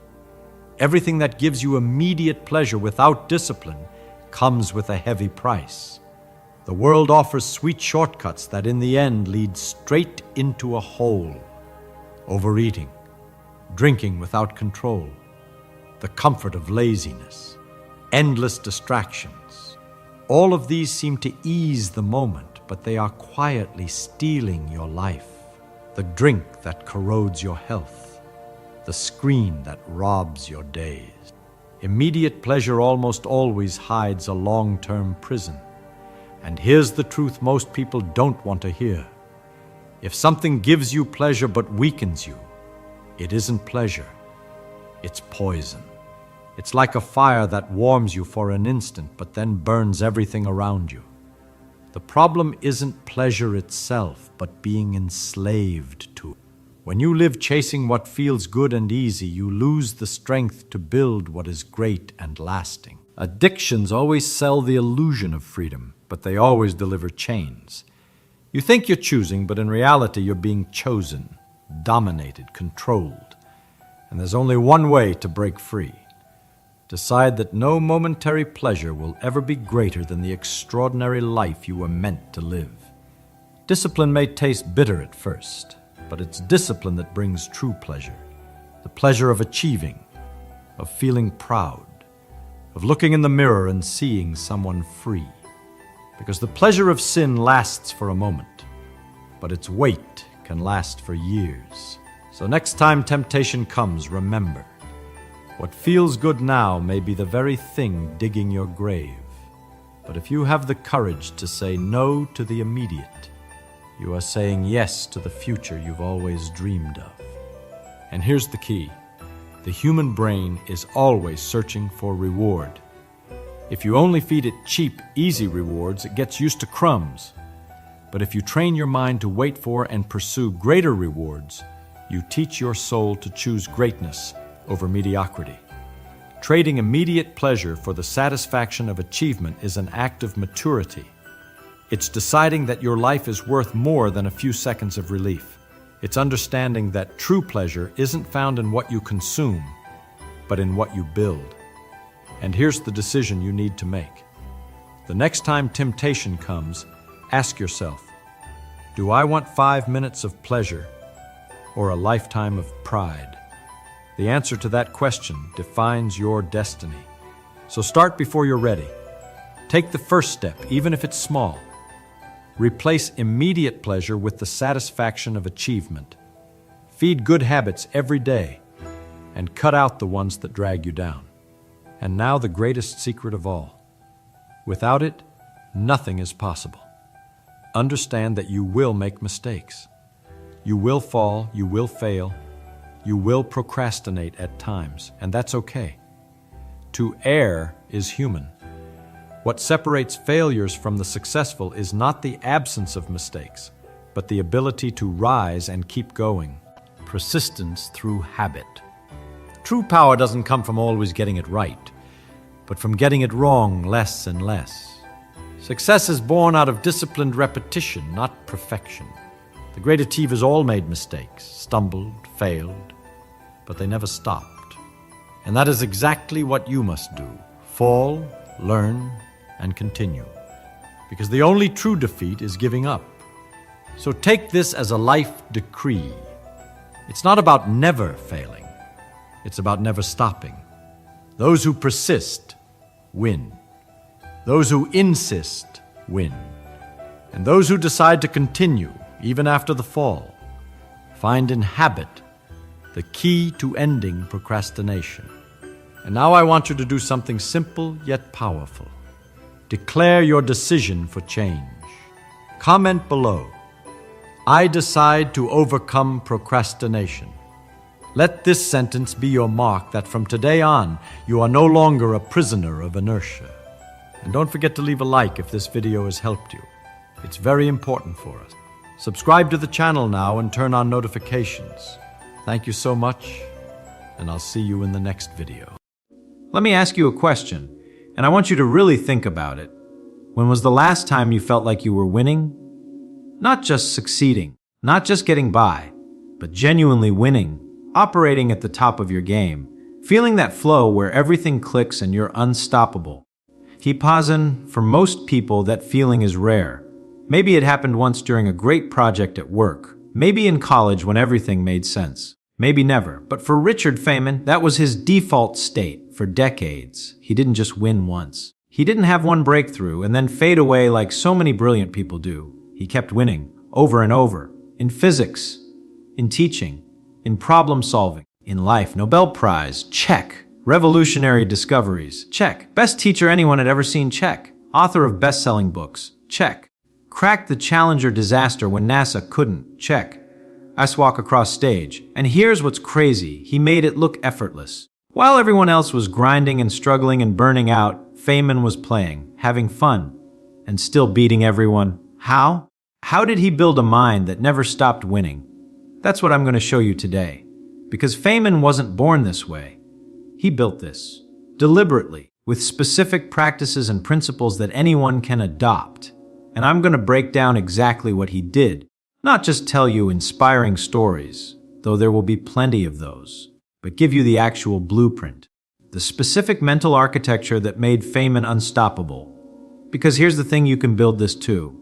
Everything that gives you immediate pleasure without discipline comes with a heavy price. The world offers sweet shortcuts that in the end lead straight into a hole. Overeating, drinking without control, the comfort of laziness, endless distractions. All of these seem to ease the moment, but they are quietly stealing your life. The drink that corrodes your health, the screen that robs your days. Immediate pleasure almost always hides a long-term prison. And here's the truth most people don't want to hear. If something gives you pleasure but weakens you, it isn't pleasure, it's poison. It's like a fire that warms you for an instant but then burns everything around you. The problem isn't pleasure itself, but being enslaved to it. When you live chasing what feels good and easy, you lose the strength to build what is great and lasting. Addictions always sell the illusion of freedom, but they always deliver chains. You think you're choosing, but in reality you're being chosen, dominated, controlled. And there's only one way to break free. Decide that no momentary pleasure will ever be greater than the extraordinary life you were meant to live. Discipline may taste bitter at first, but it's discipline that brings true pleasure. The pleasure of achieving, of feeling proud, of looking in the mirror and seeing someone free. Because the pleasure of sin lasts for a moment, but its weight can last for years. So next time temptation comes, remember, what feels good now may be the very thing digging your grave. But if you have the courage to say no to the immediate, you are saying yes to the future you've always dreamed of. And here's the key. The human brain is always searching for reward. If you only feed it cheap, easy rewards, it gets used to crumbs. But if you train your mind to wait for and pursue greater rewards, you teach your soul to choose greatness over mediocrity. Trading immediate pleasure for the satisfaction of achievement is an act of maturity. It's deciding that your life is worth more than a few seconds of relief. It's understanding that true pleasure isn't found in what you consume, but in what you build. And here's the decision you need to make. The next time temptation comes, ask yourself, do I want 5 minutes of pleasure or a lifetime of pride? The answer to that question defines your destiny. So start before you're ready. Take the first step, even if it's small. Replace immediate pleasure with the satisfaction of achievement. Feed good habits every day and cut out the ones that drag you down. And now the greatest secret of all. Without it, nothing is possible. Understand that you will make mistakes. You will fall, you will fail, you will procrastinate at times, and that's okay. To err is human. What separates failures from the successful is not the absence of mistakes, but the ability to rise and keep going. Persistence through habit. True power doesn't come from always getting it right, but from getting it wrong less and less. Success is born out of disciplined repetition, not perfection. The great achievers all made mistakes, stumbled, failed, but they never stopped. And that is exactly what you must do. Fall, learn, and continue. Because the only true defeat is giving up. So take this as a life decree. It's not about never failing. It's about never stopping. Those who persist win. Those who insist win. And those who decide to continue, even after the fall, find in habit the key to ending procrastination. And now I want you to do something simple yet powerful. Declare your decision for change. Comment below, I decide to overcome procrastination. Let this sentence be your mark that from today on, you are no longer a prisoner of inertia. And don't forget to leave a like if this video has helped you. It's very important for us. Subscribe to the channel now and turn on notifications. Thank you so much, and I'll see you in the next video. Let me ask you a question, and I want you to really think about it. When was the last time you felt like you were winning? Not just succeeding, not just getting by, but genuinely winning, operating at the top of your game, feeling that flow where everything clicks and you're unstoppable. Hipazen, for most people, that feeling is rare. Maybe it happened once during a great project at work. Maybe in college when everything made sense. Maybe never. But for Richard Feynman, that was his default state for decades. He didn't just win once. He didn't have one breakthrough and then fade away like so many brilliant people do. He kept winning, over and over. In physics, in teaching, in problem solving, in life. Nobel Prize, check. Revolutionary discoveries, check. Best teacher anyone had ever seen, check. Author of best-selling books, check. Cracked the Challenger disaster when NASA couldn't, check. Ice walk across stage. And here's what's crazy, he made it look effortless. While everyone else was grinding and struggling and burning out, Feynman was playing, having fun, and still beating everyone. How? How did he build a mind that never stopped winning? That's what I'm going to show you today. Because Feynman wasn't born this way. He built this, deliberately, with specific practices and principles that anyone can adopt. And I'm going to break down exactly what he did, not just tell you inspiring stories, though there will be plenty of those, but give you the actual blueprint, the specific mental architecture that made Feynman unstoppable. Because here's the thing, you can build this too.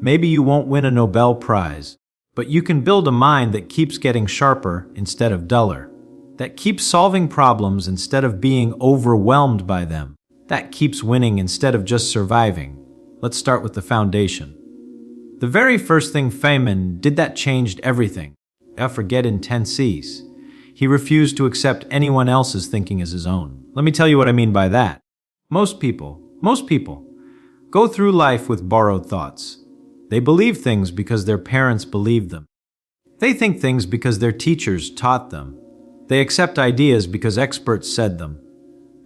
Maybe you won't win a Nobel Prize, But you can build a mind that keeps getting sharper instead of duller, that keeps solving problems instead of being overwhelmed by them, that keeps winning instead of just surviving. Let's start with the foundation. The very first thing Feynman did that changed everything. Forget intensees. He refused to accept anyone else's thinking as his own. Let me tell you what I mean by that. Most people go through life with borrowed thoughts. They believe things because their parents believed them. They think things because their teachers taught them. They accept ideas because experts said them.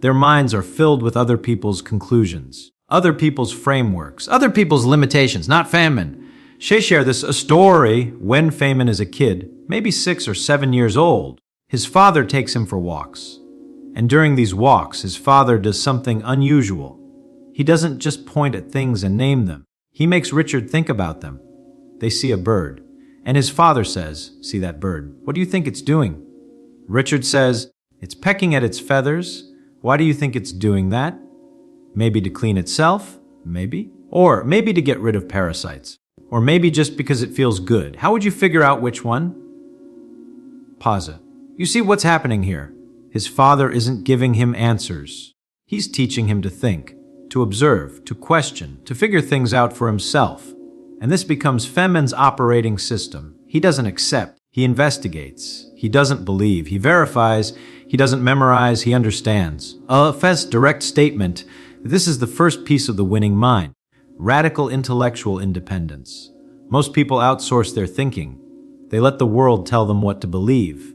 Their minds are filled with other people's conclusions, other people's frameworks, other people's limitations, not Feynman. Share this a story when Feynman is a kid, maybe 6 or 7 years old. His father takes him for walks. And during these walks, his father does something unusual. He doesn't just point at things and name them. He makes Richard think about them. They see a bird, and his father says, "See that bird? What do you think it's doing?" Richard says, "It's pecking at its feathers. Why do you think it's doing that? Maybe to clean itself? Maybe. Or maybe to get rid of parasites. Or maybe just because it feels good. How would you figure out which one?" Pause it. You see what's happening here? His father isn't giving him answers. He's teaching him to think, to observe, to question, to figure things out for himself. And this becomes Feynman's operating system. He doesn't accept, he investigates. He doesn't believe, he verifies. He doesn't memorize, he understands. Feynman's direct statement, this is the first piece of the winning mind. Radical intellectual independence. Most people outsource their thinking. They let the world tell them what to believe.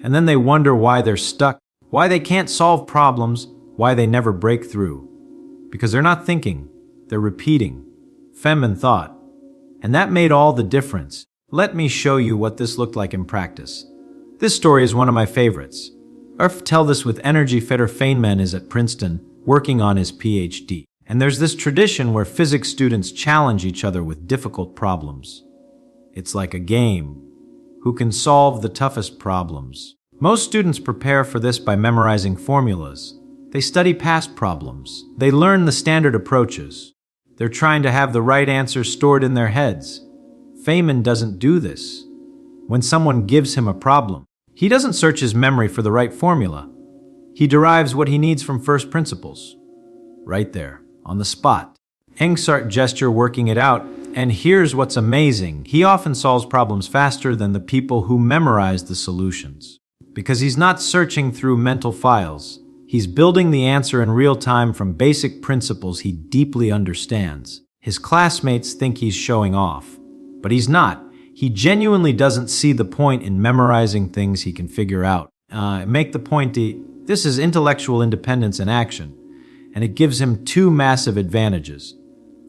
And then they wonder why they're stuck, why they can't solve problems, why they never break through. Because they're not thinking, they're repeating. Feynman thought. And that made all the difference. Let me show you what this looked like in practice. This story is one of my favorites. Tell this with energy. Richard Feynman is at Princeton, working on his PhD. And there's this tradition where physics students challenge each other with difficult problems. It's like a game. Who can solve the toughest problems? Most students prepare for this by memorizing formulas. They study past problems. They learn the standard approaches. They're trying to have the right answer stored in their heads. Feynman doesn't do this. When someone gives him a problem, he doesn't search his memory for the right formula. He derives what he needs from first principles. Right there, on the spot. Engsart gesture working it out, and here's what's amazing. He often solves problems faster than the people who memorize the solutions. Because he's not searching through mental files. He's building the answer in real time from basic principles he deeply understands. His classmates think he's showing off, but he's not. He genuinely doesn't see the point in memorizing things he can figure out. Make the point, this is intellectual independence in action, and it gives him two massive advantages.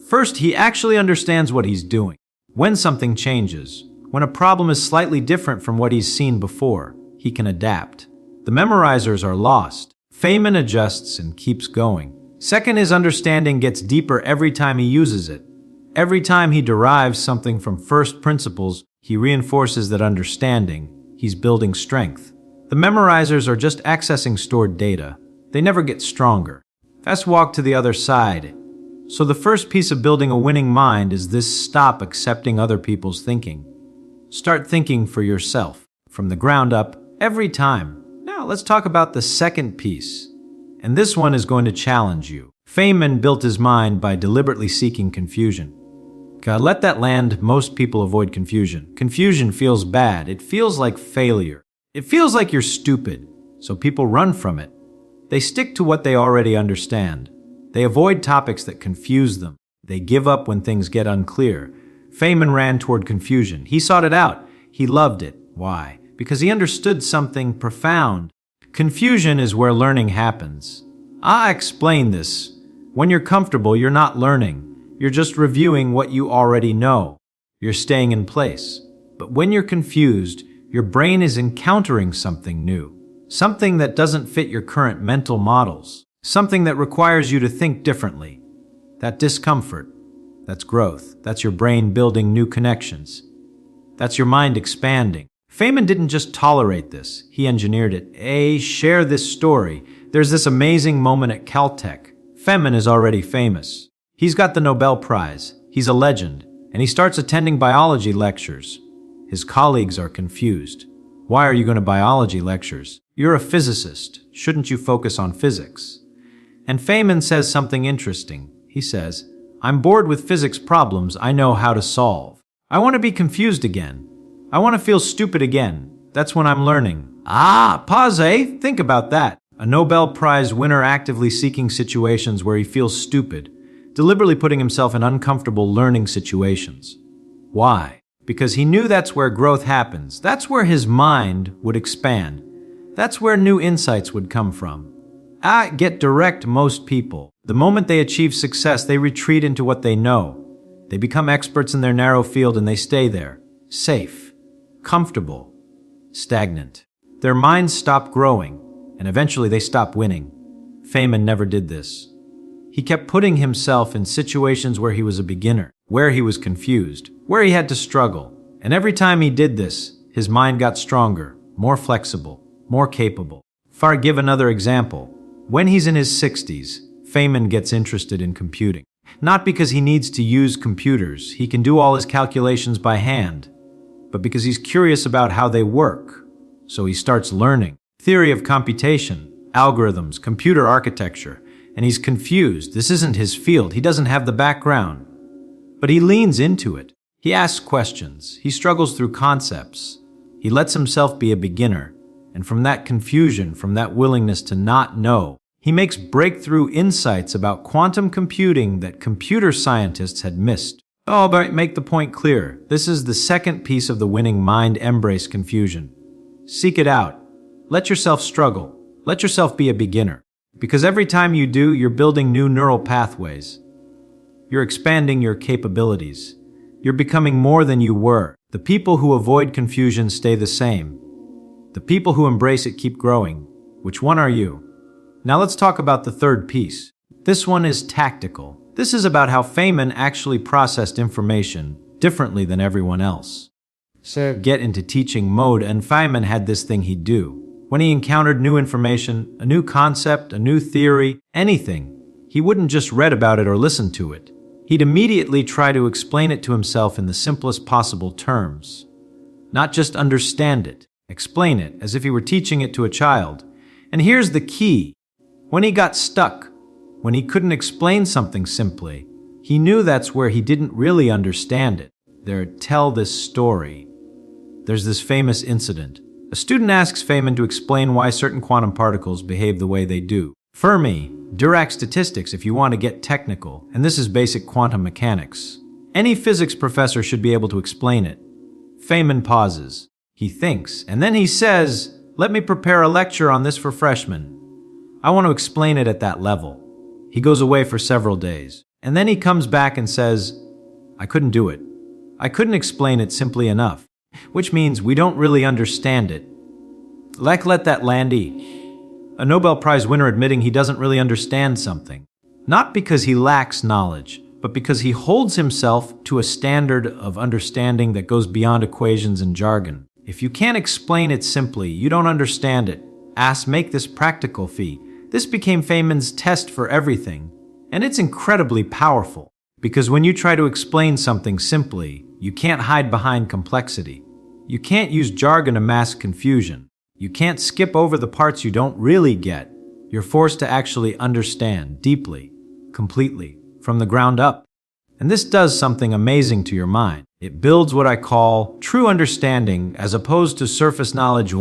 First, he actually understands what he's doing. When something changes, when a problem is slightly different from what he's seen before, he can adapt. The memorizers are lost. Feynman adjusts and keeps going. Second, his understanding gets deeper every time he uses it. Every time he derives something from first principles, he reinforces that understanding. He's building strength. The memorizers are just accessing stored data. They never get stronger. Let's walk to the other side. So the first piece of building a winning mind is this: stop accepting other people's thinking. Start thinking for yourself, from the ground up, every time. Now let's talk about the second piece. And this one is going to challenge you. Feynman built his mind by deliberately seeking confusion. Let that land. Most people avoid confusion. Confusion feels bad. It feels like failure. It feels like you're stupid. So people run from it. They stick to what they already understand. They avoid topics that confuse them. They give up when things get unclear. Feynman ran toward confusion. He sought it out. He loved it. Why? Because he understood something profound. Confusion is where learning happens. I explain this. When you're comfortable, you're not learning. You're just reviewing what you already know. You're staying in place. But when you're confused, your brain is encountering something new. Something that doesn't fit your current mental models. Something that requires you to think differently. That discomfort, that's growth. That's your brain building new connections. That's your mind expanding. Feynman didn't just tolerate this, he engineered it. Share this story. There's this amazing moment at Caltech. Feynman is already famous. He's got the Nobel Prize. He's a legend. And he starts attending biology lectures. His colleagues are confused. Why are you going to biology lectures? You're a physicist. Shouldn't you focus on physics? And Feynman says something interesting. He says, I'm bored with physics problems I know how to solve. I want to be confused again. I want to feel stupid again. That's when I'm learning. Pause, eh? Think about that. A Nobel Prize winner actively seeking situations where he feels stupid, deliberately putting himself in uncomfortable learning situations. Why? Because he knew that's where growth happens. That's where his mind would expand. That's where new insights would come from. Get direct, most people. The moment they achieve success, they retreat into what they know. They become experts in their narrow field and they stay there. Safe, comfortable, stagnant. Their minds stop growing, and eventually they stop winning. Feynman never did this. He kept putting himself in situations where he was a beginner, where he was confused, where he had to struggle. And every time he did this, his mind got stronger, more flexible, more capable. Give another example. When he's in his 60s, Feynman gets interested in computing. Not because he needs to use computers, he can do all his calculations by hand, but because he's curious about how they work. So he starts learning theory of computation, algorithms, computer architecture, and he's confused. This isn't his field. He doesn't have the background. But he leans into it. He asks questions. He struggles through concepts. He lets himself be a beginner. And from that confusion, from that willingness to not know, he makes breakthrough insights about quantum computing that computer scientists had missed. But make the point clear. This is the second piece of the winning mind. Embrace confusion. Seek it out. Let yourself struggle. Let yourself be a beginner. Because every time you do, you're building new neural pathways. You're expanding your capabilities. You're becoming more than you were. The people who avoid confusion stay the same. The people who embrace it keep growing. Which one are you? Now let's talk about the third piece. This one is tactical. This is about how Feynman actually processed information differently than everyone else. So get into teaching mode, and Feynman had this thing he'd do. When he encountered new information, a new concept, a new theory, anything, he wouldn't just read about it or listen to it. He'd immediately try to explain it to himself in the simplest possible terms. Not just understand it, explain it as if he were teaching it to a child. And here's the key. When he got stuck, when he couldn't explain something simply, he knew that's where he didn't really understand it. Tell this story. There's this famous incident. A student asks Feynman to explain why certain quantum particles behave the way they do. Fermi, Dirac statistics if you want to get technical, and this is basic quantum mechanics. Any physics professor should be able to explain it. Feynman pauses. He thinks, and then he says, let me prepare a lecture on this for freshmen. I want to explain it at that level. He goes away for several days, and then he comes back and says, I couldn't do it. I couldn't explain it simply enough. Which means we don't really understand it. Let that landy. A Nobel Prize winner admitting he doesn't really understand something. Not because he lacks knowledge, but because he holds himself to a standard of understanding that goes beyond equations and jargon. If you can't explain it simply, you don't understand it. Make this practical fee. This became Feynman's test for everything. And it's incredibly powerful. Because when you try to explain something simply, you can't hide behind complexity. You can't use jargon to mask confusion. You can't skip over the parts you don't really get. You're forced to actually understand deeply, completely, from the ground up. And this does something amazing to your mind. It builds what I call true understanding as opposed to surface knowledge.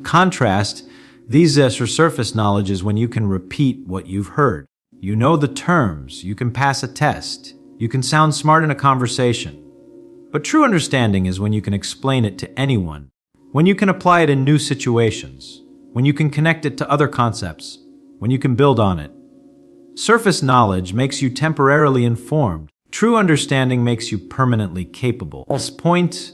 Contrast, these surface knowledge is when you can repeat what you've heard. You know the terms, you can pass a test, you can sound smart in a conversation. But true understanding is when you can explain it to anyone, when you can apply it in new situations, when you can connect it to other concepts, when you can build on it. Surface knowledge makes you temporarily informed. True understanding makes you permanently capable. Point,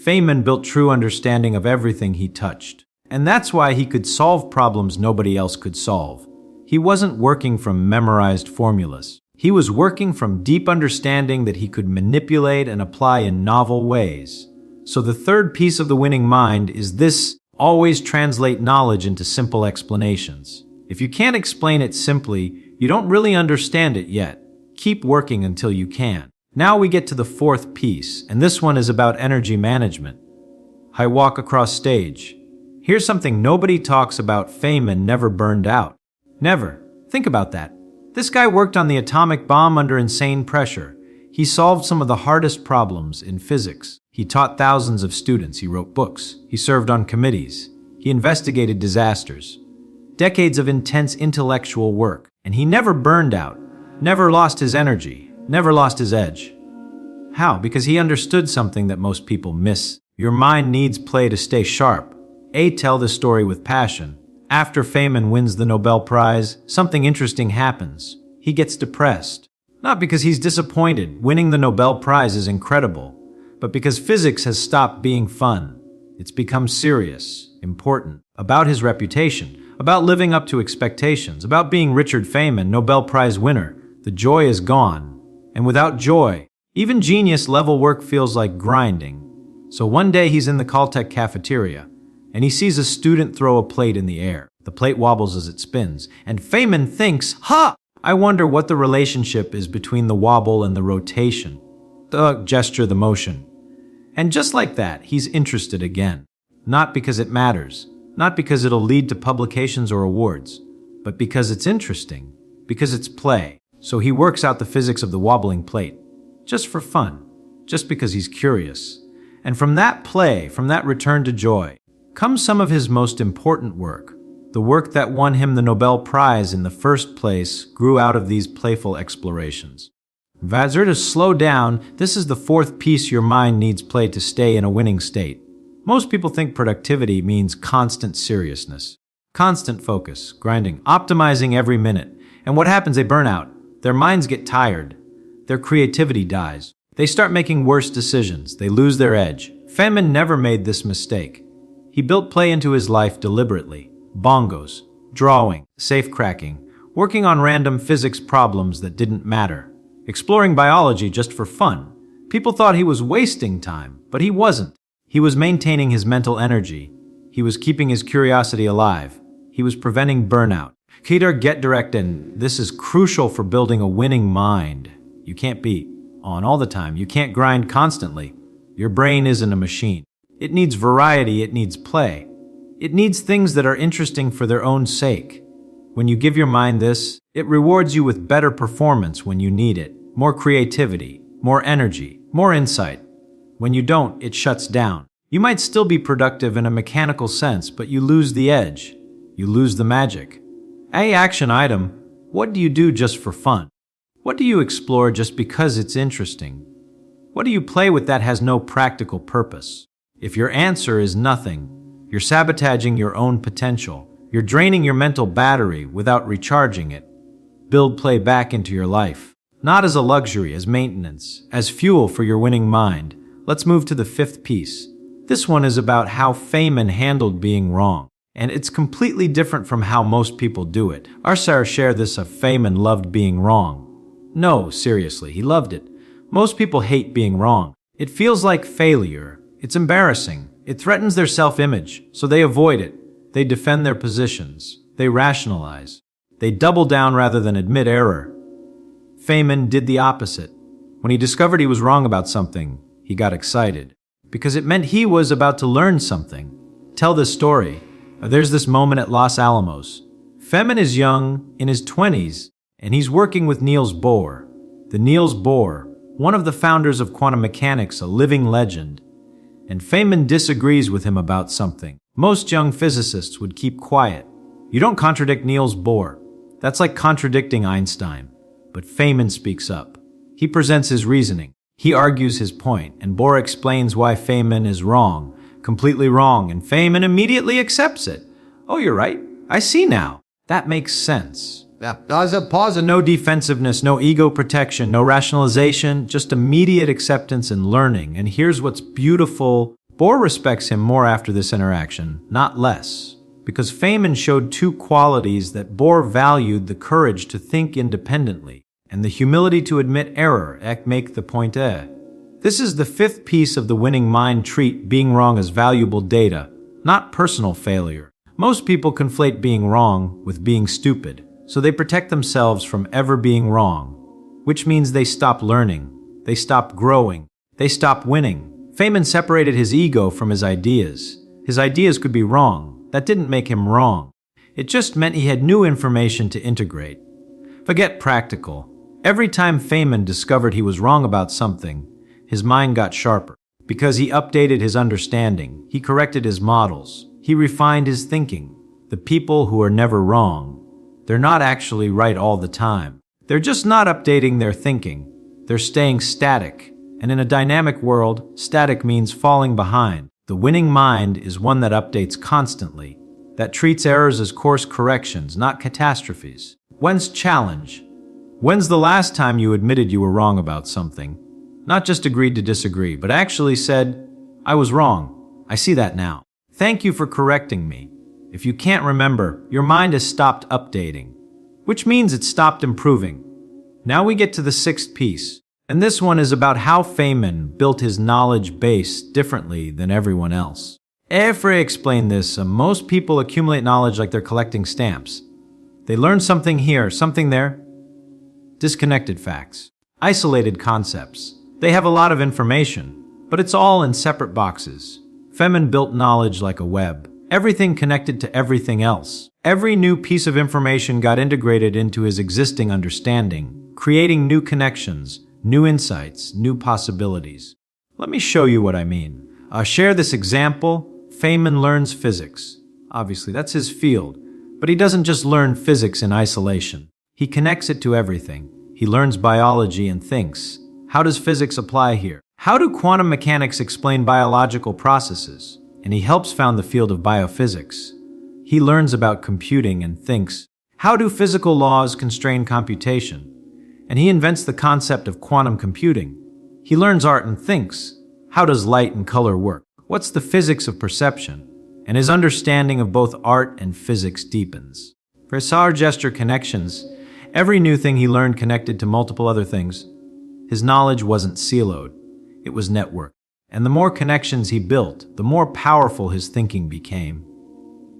Feynman built true understanding of everything he touched. And that's why he could solve problems nobody else could solve. He wasn't working from memorized formulas. He was working from deep understanding that he could manipulate and apply in novel ways. So the third piece of the winning mind is this: always translate knowledge into simple explanations. If you can't explain it simply, you don't really understand it yet. Keep working until you can. Now we get to the fourth piece, and this one is about energy management. I walk across stage. Here's something nobody talks about. Feynman never burned out. Never. Think about that. This guy worked on the atomic bomb under insane pressure. He solved some of the hardest problems in physics. He taught thousands of students. He wrote books. He served on committees. He investigated disasters. Decades of intense intellectual work. And he never burned out. Never lost his energy. Never lost his edge. How? Because he understood something that most people miss. Your mind needs play to stay sharp. Tell the story with passion. After Feynman wins the Nobel Prize, something interesting happens. He gets depressed. Not because he's disappointed. Winning the Nobel Prize is incredible. But because physics has stopped being fun. It's become serious, important, about his reputation, about living up to expectations, about being Richard Feynman, Nobel Prize winner. The joy is gone. And without joy, even genius-level work feels like grinding. So one day he's in the Caltech cafeteria, and he sees a student throw a plate in the air. The plate wobbles as it spins, and Feynman thinks, "Ha! I wonder what the relationship is between the wobble and the rotation. The gesture, the motion." And just like that, he's interested again. Not because it matters, not because it'll lead to publications or awards, but because it's interesting, because it's play. So he works out the physics of the wobbling plate, just for fun, just because he's curious. And from that play, from that return to joy, comes some of his most important work. The work that won him the Nobel Prize in the first place grew out of these playful explorations. Vazir, to slow down, this is the fourth piece. Your mind needs play to stay in a winning state. Most people think productivity means constant seriousness, constant focus, grinding, optimizing every minute. And what happens? They burn out. Their minds get tired. Their creativity dies. They start making worse decisions. They lose their edge. Feynman never made this mistake. He built play into his life deliberately. Bongos, drawing, safecracking, working on random physics problems that didn't matter, exploring biology just for fun. People thought he was wasting time, but he wasn't. He was maintaining his mental energy. He was keeping his curiosity alive. He was preventing burnout. Kedar, get direct, and this is crucial for building a winning mind. You can't be on all the time. You can't grind constantly. Your brain isn't a machine. It needs variety. It needs play. It needs things that are interesting for their own sake. When you give your mind this, it rewards you with better performance when you need it, more creativity, more energy, more insight. When you don't, it shuts down. You might still be productive in a mechanical sense, but you lose the edge. You lose the magic. Action item, what do you do just for fun? What do you explore just because it's interesting? What do you play with that has no practical purpose? If your answer is nothing, you're sabotaging your own potential. You're draining your mental battery without recharging it. Build play back into your life, not as a luxury, as maintenance, as fuel for your winning mind. Let's move to the fifth piece. This one is about how Feynman handled being wrong. And it's completely different from how most people do it. Arsar share this of Feynman loved being wrong. No, seriously, he loved it. Most people hate being wrong. It feels like failure. It's embarrassing. It threatens their self-image, so they avoid it. They defend their positions. They rationalize. They double down rather than admit error. Feynman did the opposite. When he discovered he was wrong about something, he got excited, because it meant he was about to learn something. Tell this story. There's this moment at Los Alamos. Feynman is young, in his 20s, and he's working with Niels Bohr. The Niels Bohr, one of the founders of quantum mechanics, a living legend. And Feynman disagrees with him about something. Most young physicists would keep quiet. You don't contradict Niels Bohr. That's like contradicting Einstein. But Feynman speaks up. He presents his reasoning. He argues his point, and Bohr explains why Feynman is wrong. Completely wrong, and Feynman immediately accepts it. Oh, you're right. I see now. That makes sense. Pause, no defensiveness, no ego protection, no rationalization, just immediate acceptance and learning. And here's what's beautiful. Bohr respects him more after this interaction, not less. Because Feynman showed two qualities that Bohr valued: the courage to think independently, and the humility to admit error, make the point. This is the fifth piece of the winning mind. Treat being wrong as valuable data, not personal failure. Most people conflate being wrong with being stupid, so they protect themselves from ever being wrong, which means they stop learning. They stop growing. They stop winning. Feynman separated his ego from his ideas. His ideas could be wrong. That didn't make him wrong. It just meant he had new information to integrate. Forget practical. Every time Feynman discovered he was wrong about something, his mind got sharper. Because he updated his understanding, he corrected his models, he refined his thinking. The people who are never wrong, they're not actually right all the time. They're just not updating their thinking. They're staying static. And in a dynamic world, static means falling behind. The winning mind is one that updates constantly, that treats errors as course corrections, not catastrophes. When's challenge? When's the last time you admitted you were wrong about something? Not just agreed to disagree, but actually said, I was wrong. I see that now. Thank you for correcting me. If you can't remember, your mind has stopped updating, which means it stopped improving. Now we get to the sixth piece, and this one is about how Feynman built his knowledge base differently than everyone else. Efre explained this. Most people accumulate knowledge like they're collecting stamps. They learn something here, something there. Disconnected facts, isolated concepts. They have a lot of information, but it's all in separate boxes. Feynman built knowledge like a web, everything connected to everything else. Every new piece of information got integrated into his existing understanding, creating new connections, new insights, new possibilities. Let me show you what I mean. Share this example. Feynman learns physics. Obviously, that's his field. But he doesn't just learn physics in isolation. He connects it to everything. He learns biology and thinks. How does physics apply here? How do quantum mechanics explain biological processes? And he helps found the field of biophysics. He learns about computing and thinks. How do physical laws constrain computation? And he invents the concept of quantum computing. He learns art and thinks. How does light and color work? What's the physics of perception? And his understanding of both art and physics deepens. For his gesture connections, every new thing he learned connected to multiple other things. His knowledge wasn't siloed, it was networked. And the more connections he built, the more powerful his thinking became.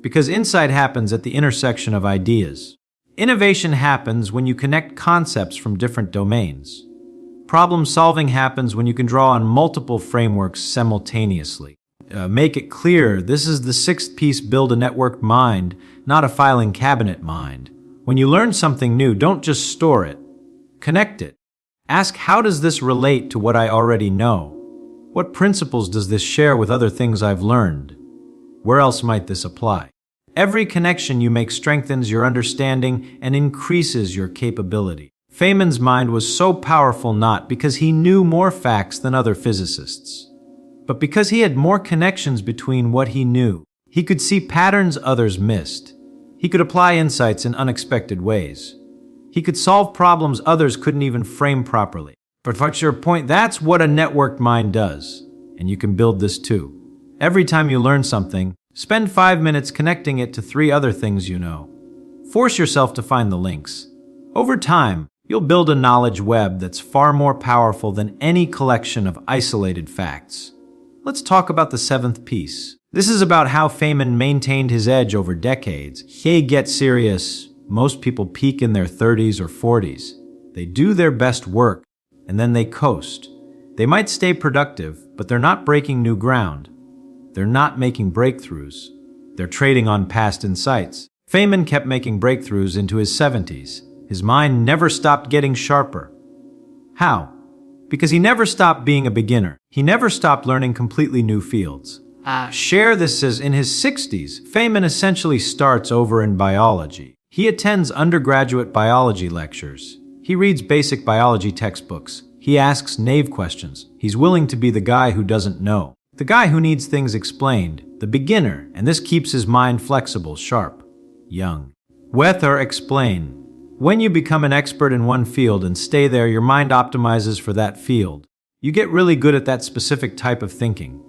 Because insight happens at the intersection of ideas. Innovation happens when you connect concepts from different domains. Problem solving happens when you can draw on multiple frameworks simultaneously. Make it clear, this is the sixth piece: build a networked mind, not a filing cabinet mind. When you learn something new, don't just store it. Connect it. Ask, how does this relate to what I already know? What principles does this share with other things I've learned? Where else might this apply? Every connection you make strengthens your understanding and increases your capability. Feynman's mind was so powerful not because he knew more facts than other physicists, but because he had more connections between what he knew. He could see patterns others missed. He could apply insights in unexpected ways. He could solve problems others couldn't even frame properly. But what's your point? That's what a networked mind does. And you can build this too. Every time you learn something, spend 5 minutes connecting it to 3 other things you know. Force yourself to find the links. Over time, you'll build a knowledge web that's far more powerful than any collection of isolated facts. Let's talk about the seventh piece. This is about how Feynman maintained his edge over decades. Hey, get serious. Most people peak in their 30s or 40s. They do their best work, and then they coast. They might stay productive, but they're not breaking new ground. They're not making breakthroughs. They're trading on past insights. Feynman kept making breakthroughs into his 70s. His mind never stopped getting sharper. How? Because he never stopped being a beginner. He never stopped learning completely new fields. Share this as in his 60s, Feynman essentially starts over in biology. He attends undergraduate biology lectures. He reads basic biology textbooks. He asks naive questions. He's willing to be the guy who doesn't know. The guy who needs things explained. The beginner, and this keeps his mind flexible, sharp, young. Weather explain. When you become an expert in one field and stay there, your mind optimizes for that field. You get really good at that specific type of thinking.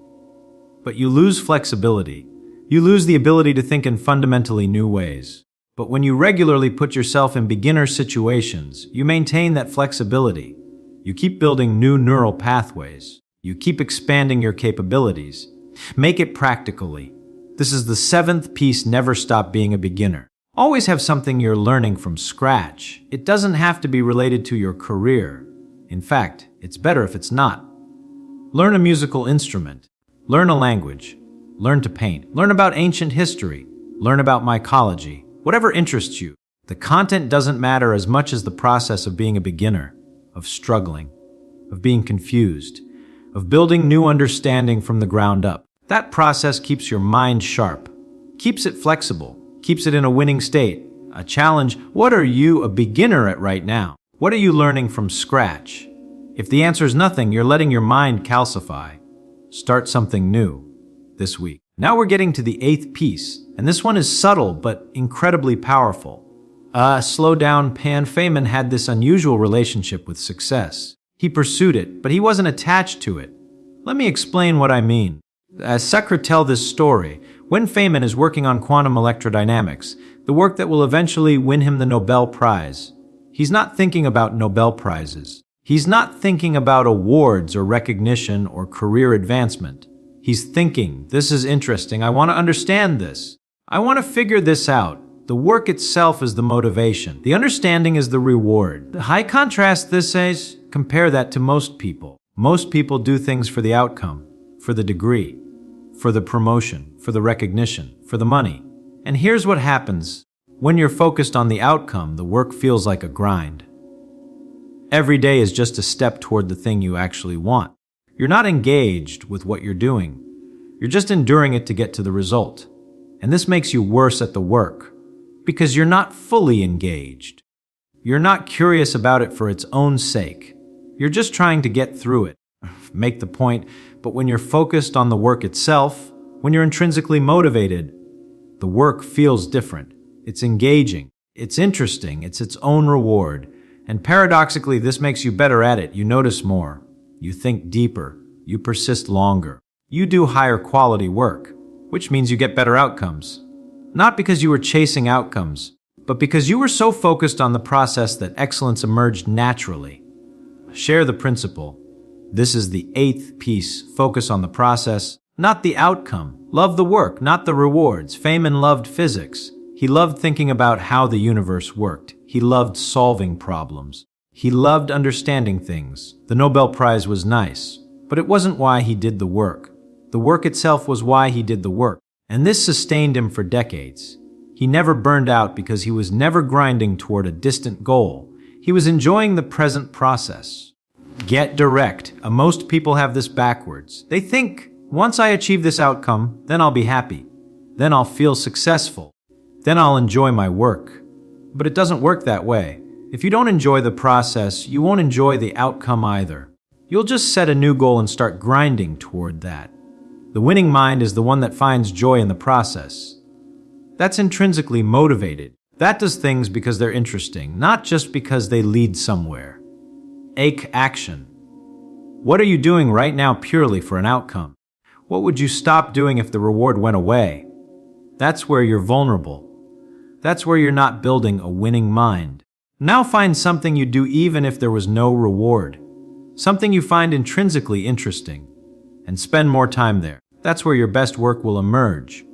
But you lose flexibility. You lose the ability to think in fundamentally new ways. But when you regularly put yourself in beginner situations, you maintain that flexibility. You keep building new neural pathways. You keep expanding your capabilities. Make it practically. This is the seventh piece: never stop being a beginner. Always have something you're learning from scratch. It doesn't have to be related to your career. In fact, It's better if it's not. Learn a musical instrument. Learn a language. Learn to paint. Learn about ancient history. Learn about mycology. Whatever interests you. The content doesn't matter as much as the process of being a beginner, of struggling, of being confused, of building new understanding from the ground up. That process keeps your mind sharp, keeps it flexible, keeps it in a winning state, a challenge. What are you a beginner at right now? What are you learning from scratch? If the answer is nothing, you're letting your mind calcify. Start something new this week. Now we're getting to the 8th piece, and this one is subtle but incredibly powerful. Slow down. Feynman had this unusual relationship with success. He pursued it, but he wasn't attached to it. Let me explain what I mean. As Sucker tell this story, when Feynman is working on quantum electrodynamics, the work that will eventually win him the Nobel Prize, he's not thinking about Nobel Prizes. He's not thinking about awards or recognition or career advancement. He's thinking, this is interesting, I want to understand this. I want to figure this out. The work itself is the motivation. The understanding is the reward. I contrast this as, compare that to most people. Most people do things for the outcome, for the degree, for the promotion, for the recognition, for the money. And here's what happens. When you're focused on the outcome, the work feels like a grind. Every day is just a step toward the thing you actually want. You're not engaged with what you're doing. You're just enduring it to get to the result. And this makes you worse at the work, because you're not fully engaged. You're not curious about it for its own sake. You're just trying to get through it, make the point. But when you're focused on the work itself, when you're intrinsically motivated, the work feels different. It's engaging. It's interesting. It's its own reward. And paradoxically, this makes you better at it. You notice more. You think deeper. You persist longer. You do higher quality work, which means you get better outcomes. Not because you were chasing outcomes, but because you were so focused on the process that excellence emerged naturally. Share the principle. This is the 8th piece. Focus on the process, not the outcome. Love the work, not the rewards. Feynman loved physics. He loved thinking about how the universe worked. He loved solving problems. He loved understanding things. The Nobel Prize was nice, but it wasn't why he did the work. The work itself was why he did the work. And this sustained him for decades. He never burned out because he was never grinding toward a distant goal. He was enjoying the present process. Get direct. Most people have this backwards. They think, once I achieve this outcome, then I'll be happy. Then I'll feel successful. Then I'll enjoy my work. But it doesn't work that way. If you don't enjoy the process, you won't enjoy the outcome either. You'll just set a new goal and start grinding toward that. The winning mind is the one that finds joy in the process. That's intrinsically motivated. That does things because they're interesting, not just because they lead somewhere. Action. What are you doing right now purely for an outcome? What would you stop doing if the reward went away? That's where you're vulnerable. That's where you're not building a winning mind. Now find something you do even if there was no reward. Something you find intrinsically interesting. And spend more time there. That's where your best work will emerge.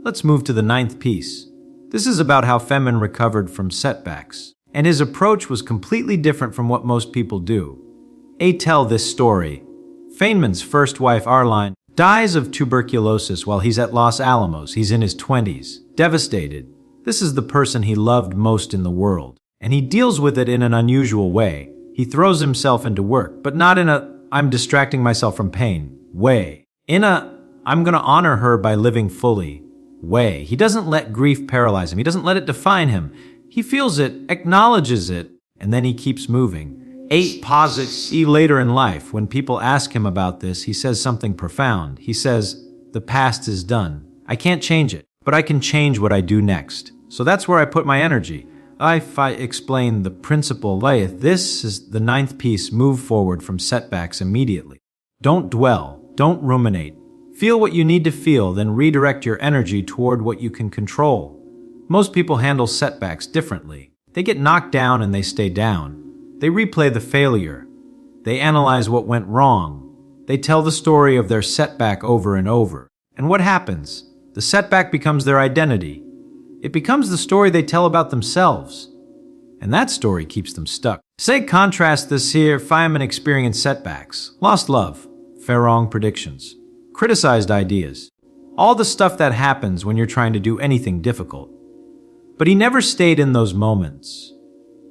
Let's move to the 9th piece. This is about how Feynman recovered from setbacks, and his approach was completely different from what most people do. Tell this story. Feynman's first wife, Arline, dies of tuberculosis while he's at Los Alamos. He's in his 20s, devastated. This is the person he loved most in the world, and he deals with it in an unusual way. He throws himself into work, but not in a I'm distracting myself from pain way. In a I'm going to honor her by living fully way. He doesn't let grief paralyze him. He doesn't let it define him. He feels it, acknowledges it, and then he keeps moving. 8 posits. Later in life, when people ask him about this, he says something profound. He says, the past is done. I can't change it, but I can change what I do next. So that's where I put my energy. If I explain the principle, this is the 9th piece. Move forward from setbacks immediately. Don't dwell. Don't ruminate. Feel what you need to feel, then redirect your energy toward what you can control. Most people handle setbacks differently. They get knocked down and they stay down. They replay the failure. They analyze what went wrong. They tell the story of their setback over and over. And what happens? The setback becomes their identity. It becomes the story they tell about themselves. and that story keeps them stuck. Say contrast this here, Feynman experienced setbacks, lost love, wrong predictions, criticized ideas, all the stuff that happens when you're trying to do anything difficult. But he never stayed in those moments.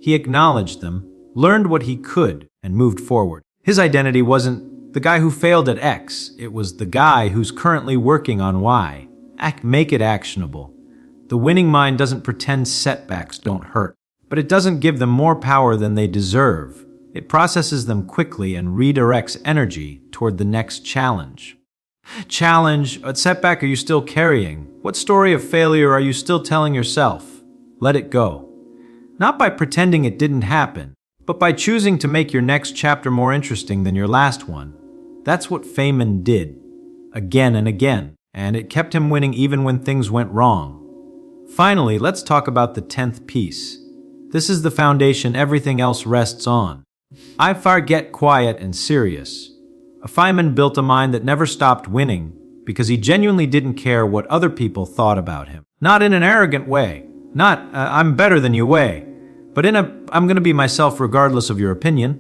He acknowledged them, learned what he could, and moved forward. His identity wasn't the guy who failed at X, it was the guy who's currently working on Y. Make it actionable. The winning mind doesn't pretend setbacks don't hurt, but it doesn't give them more power than they deserve. It processes them quickly and redirects energy toward the next challenge. What setback are you still carrying? What story of failure are you still telling yourself? Let it go. Not by pretending it didn't happen, but by choosing to make your next chapter more interesting than your last one. That's what Feynman did, again and again, and it kept him winning even when things went wrong. Finally, let's talk about the 10th piece. This is the foundation everything else rests on. Get quiet and serious. Feynman built a mind that never stopped winning because he genuinely didn't care what other people thought about him. Not in an arrogant way, not I'm better than you way, but in a I'm going to be myself regardless of your opinion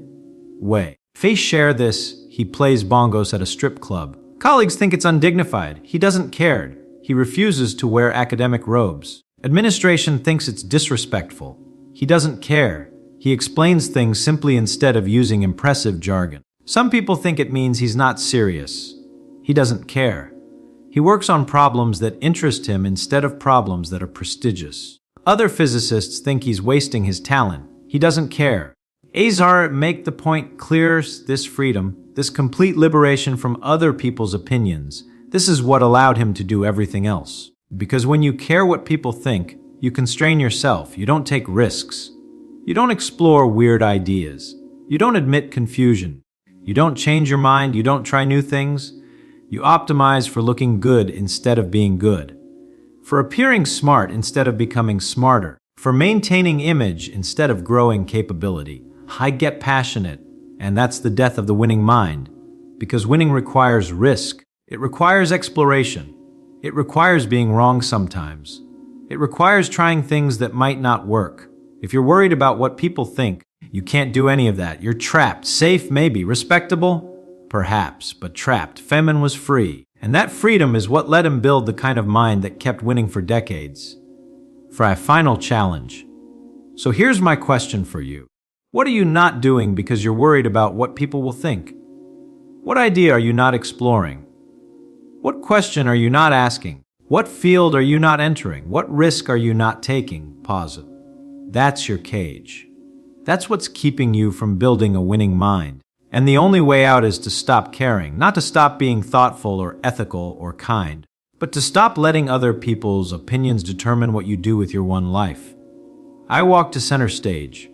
way. Face share this, he plays bongos at a strip club. Colleagues think it's undignified. He doesn't care. He refuses to wear academic robes. Administration thinks it's disrespectful. He doesn't care. He explains things simply instead of using impressive jargon. Some people think it means he's not serious. He doesn't care. He works on problems that interest him instead of problems that are prestigious. Other physicists think he's wasting his talent. He doesn't care. Azar make the point clear, this freedom, this complete liberation from other people's opinions. This is what allowed him to do everything else. Because when you care what people think, you constrain yourself, you don't take risks. You don't explore weird ideas. You don't admit confusion. You don't change your mind, you don't try new things. You optimize for looking good instead of being good. For appearing smart instead of becoming smarter. For maintaining image instead of growing capability. I get passionate, and that's the death of the winning mind. Because winning requires risk. It requires exploration. It requires being wrong sometimes. It requires trying things that might not work. If you're worried about what people think, you can't do any of that. You're trapped. Safe, maybe. Respectable? Perhaps, but trapped. Feynman was free. And that freedom is what let him build the kind of mind that kept winning for decades. For a final challenge. So here's my question for you. What are you not doing because you're worried about what people will think? What idea are you not exploring? What question are you not asking? What field are you not entering? What risk are you not taking? Pause it. That's your cage. That's what's keeping you from building a winning mind. And the only way out is to stop caring, not to stop being thoughtful or ethical or kind, but to stop letting other people's opinions determine what you do with your one life. I walk to center stage.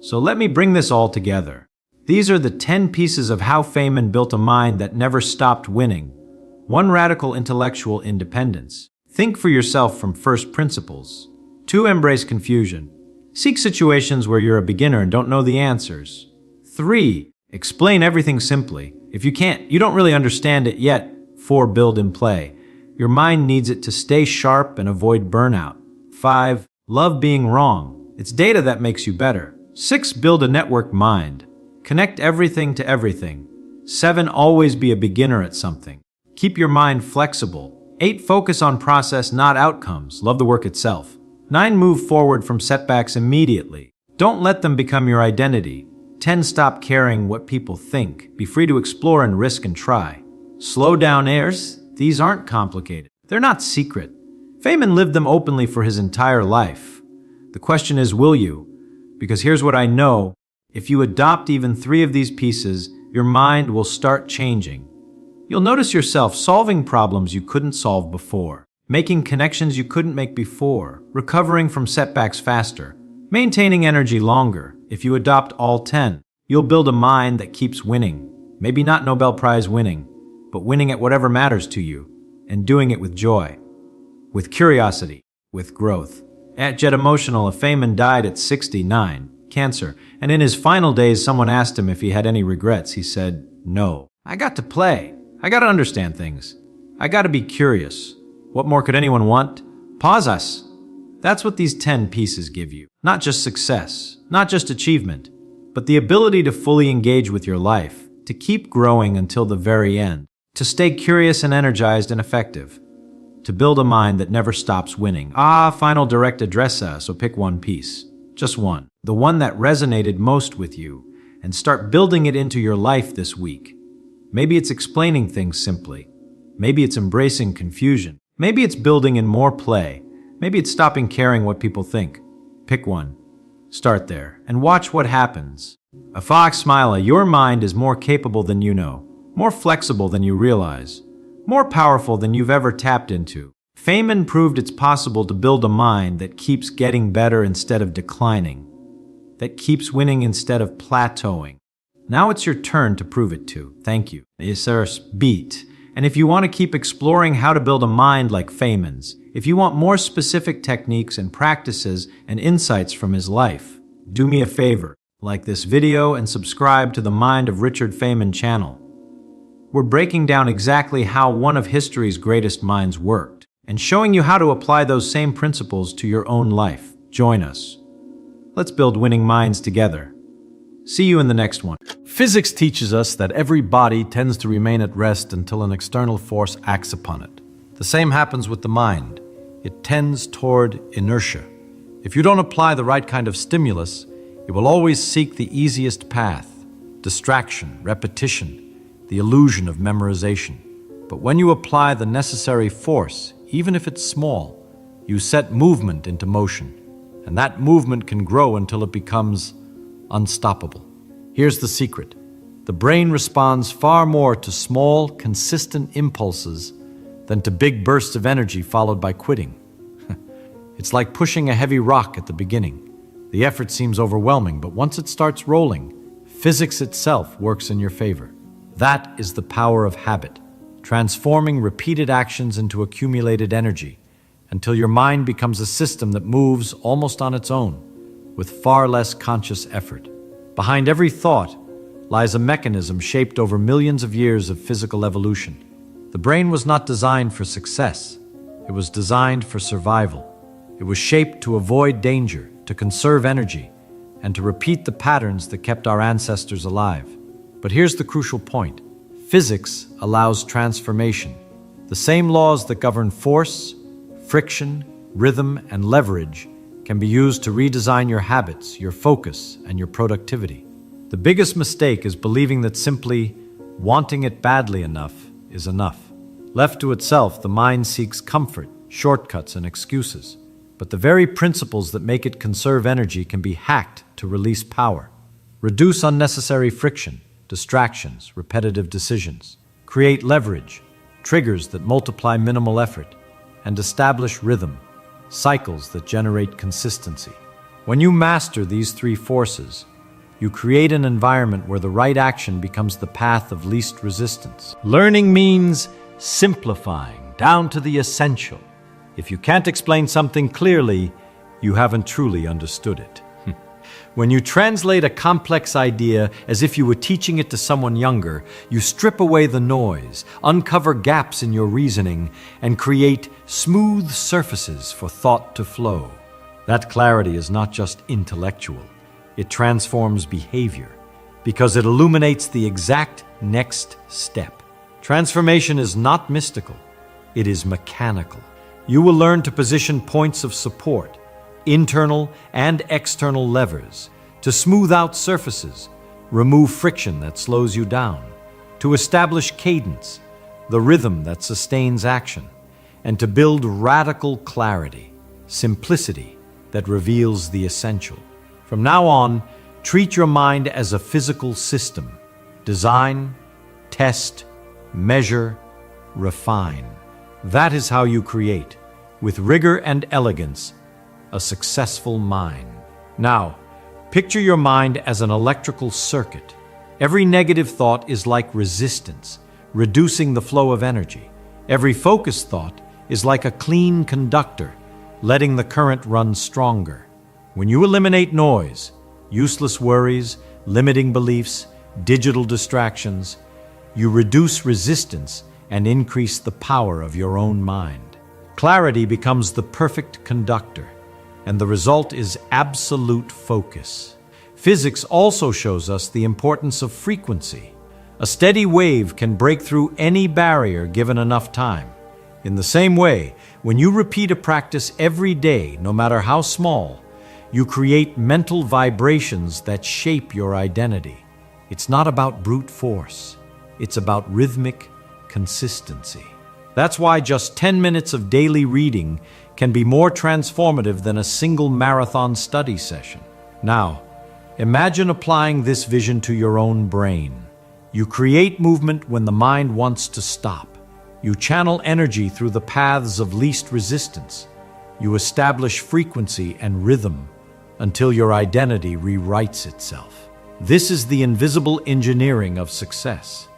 So let me bring this all together. These are the 10 pieces of how Feynman built a mind that never stopped winning. 1. Radical intellectual independence. Think for yourself from first principles. 2. Embrace confusion. Seek situations where you're a beginner and don't know the answers. 3. Explain everything simply. If you can't, you don't really understand it yet. 4. Build and play. Your mind needs it to stay sharp and avoid burnout. 5. Love being wrong. It's data that makes you better. 6. Build a networked mind. Connect everything to everything. 7. Always be a beginner at something. Keep your mind flexible. 8. Focus on process, not outcomes. Love the work itself. 9. Move forward from setbacks immediately. Don't let them become your identity. 10. Stop caring what people think. Be free to explore and risk and try. Slow down airs. These aren't complicated. They're not secret. Feynman lived them openly for his entire life. The question is, will you? Because here's what I know. If you adopt even 3 of these pieces, your mind will start changing. You'll notice yourself solving problems you couldn't solve before, making connections you couldn't make before, recovering from setbacks faster, maintaining energy longer. If you adopt all 10, you'll build a mind that keeps winning. Maybe not Nobel Prize winning, but winning at whatever matters to you, and doing it with joy, with curiosity, with growth. At Jet Emotional, Feynman died at 69, cancer, and in his final days someone asked him if he had any regrets. He said, "No. I got to play. I got to understand things. I got to be curious. What more could anyone want? Pause us. That's what these 10 pieces give you. Not just success, not just achievement, but the ability to fully engage with your life, to keep growing until the very end, to stay curious and energized and effective, to build a mind that never stops winning. Final direct address, so pick one piece, just one, the one that resonated most with you, and start building it into your life this week. Maybe it's explaining things simply. Maybe it's embracing confusion. Maybe it's building in more play. Maybe it's stopping caring what people think. Pick one. Start there and watch what happens. A fox smile, your mind is more capable than you know, more flexible than you realize, more powerful than you've ever tapped into. Feynman proved it's possible to build a mind that keeps getting better instead of declining, that keeps winning instead of plateauing. Now it's your turn to prove it to. Thank you. Yes, sir. Beat. And if you want to keep exploring how to build a mind like Feynman's, if you want more specific techniques and practices and insights from his life, do me a favor, like this video and subscribe to the Mind of Richard Feynman channel. We're breaking down exactly how one of history's greatest minds worked and showing you how to apply those same principles to your own life. Join us. Let's build winning minds together. See you in the next one. Physics teaches us that every body tends to remain at rest until an external force acts upon it. The same happens with the mind. It tends toward inertia. If you don't apply the right kind of stimulus, it will always seek the easiest path, distraction, repetition, the illusion of memorization. But when you apply the necessary force, even if it's small, you set movement into motion, and that movement can grow until it becomes unstoppable. Here's the secret. The brain responds far more to small, consistent impulses than to big bursts of energy followed by quitting. It's like pushing a heavy rock at the beginning. The effort seems overwhelming, but once it starts rolling, physics itself works in your favor. That is the power of habit, transforming repeated actions into accumulated energy until your mind becomes a system that moves almost on its own, with far less conscious effort. Behind every thought lies a mechanism shaped over millions of years of physical evolution. The brain was not designed for success. It was designed for survival. It was shaped to avoid danger, to conserve energy, and to repeat the patterns that kept our ancestors alive. But here's the crucial point. Physics allows transformation. The same laws that govern force, friction, rhythm, and leverage can be used to redesign your habits, your focus, and your productivity. The biggest mistake is believing that simply wanting it badly enough is enough. Left to itself, the mind seeks comfort, shortcuts, and excuses. But the very principles that make it conserve energy can be hacked to release power. Reduce unnecessary friction, distractions, repetitive decisions. Create leverage, triggers that multiply minimal effort, and establish rhythm, cycles that generate consistency. When you master these three forces, you create an environment where the right action becomes the path of least resistance. Learning means simplifying down to the essential. If you can't explain something clearly, you haven't truly understood it. When you translate a complex idea as if you were teaching it to someone younger, you strip away the noise, uncover gaps in your reasoning, and create smooth surfaces for thought to flow. That clarity is not just intellectual. It transforms behavior because it illuminates the exact next step. Transformation is not mystical. It is mechanical. You will learn to position points of support, internal and external levers, to smooth out surfaces, remove friction that slows you down, to establish cadence, the rhythm that sustains action, and to build radical clarity, simplicity that reveals the essential. From now on, treat your mind as a physical system. Design, test, measure, refine. That is how you create, with rigor and elegance, a successful mind. Now, picture your mind as an electrical circuit. Every negative thought is like resistance, reducing the flow of energy. Every focused thought is like a clean conductor, letting the current run stronger. When you eliminate noise, useless worries, limiting beliefs, digital distractions, you reduce resistance and increase the power of your own mind. Clarity becomes the perfect conductor. and the result is absolute focus. Physics also shows us the importance of frequency. A steady wave can break through any barrier given enough time. In the same way, when you repeat a practice every day, no matter how small, you create mental vibrations that shape your identity. It's not about brute force. It's about rhythmic consistency. That's why just 10 minutes of daily reading can be more transformative than a single marathon study session. Now, imagine applying this vision to your own brain. You create movement when the mind wants to stop. You channel energy through the paths of least resistance. You establish frequency and rhythm until your identity rewrites itself. This is the invisible engineering of success.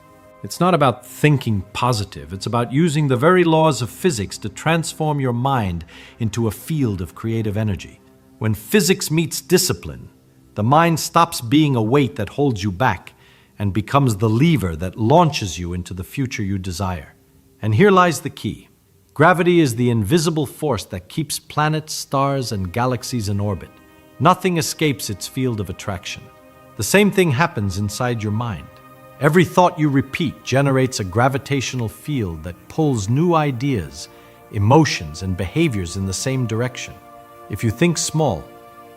It's not about thinking positive. It's about using the very laws of physics to transform your mind into a field of creative energy. When physics meets discipline, the mind stops being a weight that holds you back and becomes the lever that launches you into the future you desire. And here lies the key. Gravity is the invisible force that keeps planets, stars, and galaxies in orbit. Nothing escapes its field of attraction. The same thing happens inside your mind. Every thought you repeat generates a gravitational field that pulls new ideas, emotions, and behaviors in the same direction. If you think small,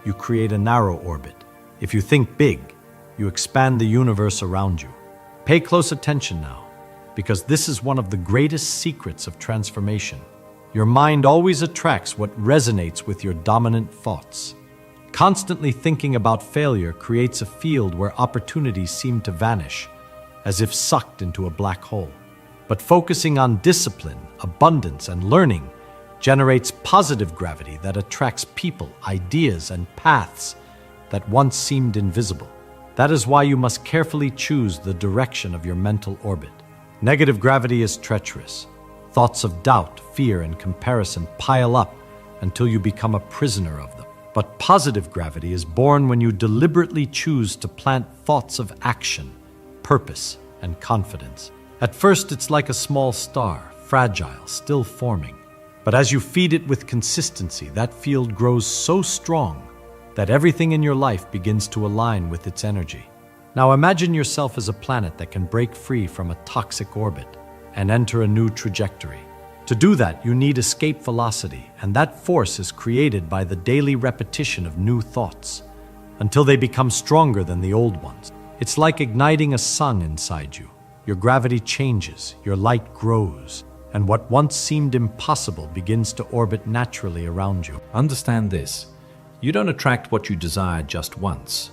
you create a narrow orbit. If you think big, you expand the universe around you. Pay close attention now, because this is one of the greatest secrets of transformation. Your mind always attracts what resonates with your dominant thoughts. Constantly thinking about failure creates a field where opportunities seem to vanish, as if sucked into a black hole. But focusing on discipline, abundance, and learning generates positive gravity that attracts people, ideas, and paths that once seemed invisible. That is why you must carefully choose the direction of your mental orbit. Negative gravity is treacherous. Thoughts of doubt, fear, and comparison pile up until you become a prisoner of them. But positive gravity is born when you deliberately choose to plant thoughts of action, purpose, and confidence. At first, it's like a small star, fragile, still forming. But as you feed it with consistency, that field grows so strong that everything in your life begins to align with its energy. Now imagine yourself as a planet that can break free from a toxic orbit and enter a new trajectory. To do that, you need escape velocity, and that force is created by the daily repetition of new thoughts until they become stronger than the old ones. It's like igniting a sun inside you. Your gravity changes, your light grows, and what once seemed impossible begins to orbit naturally around you. Understand this. You don't attract what you desire just once.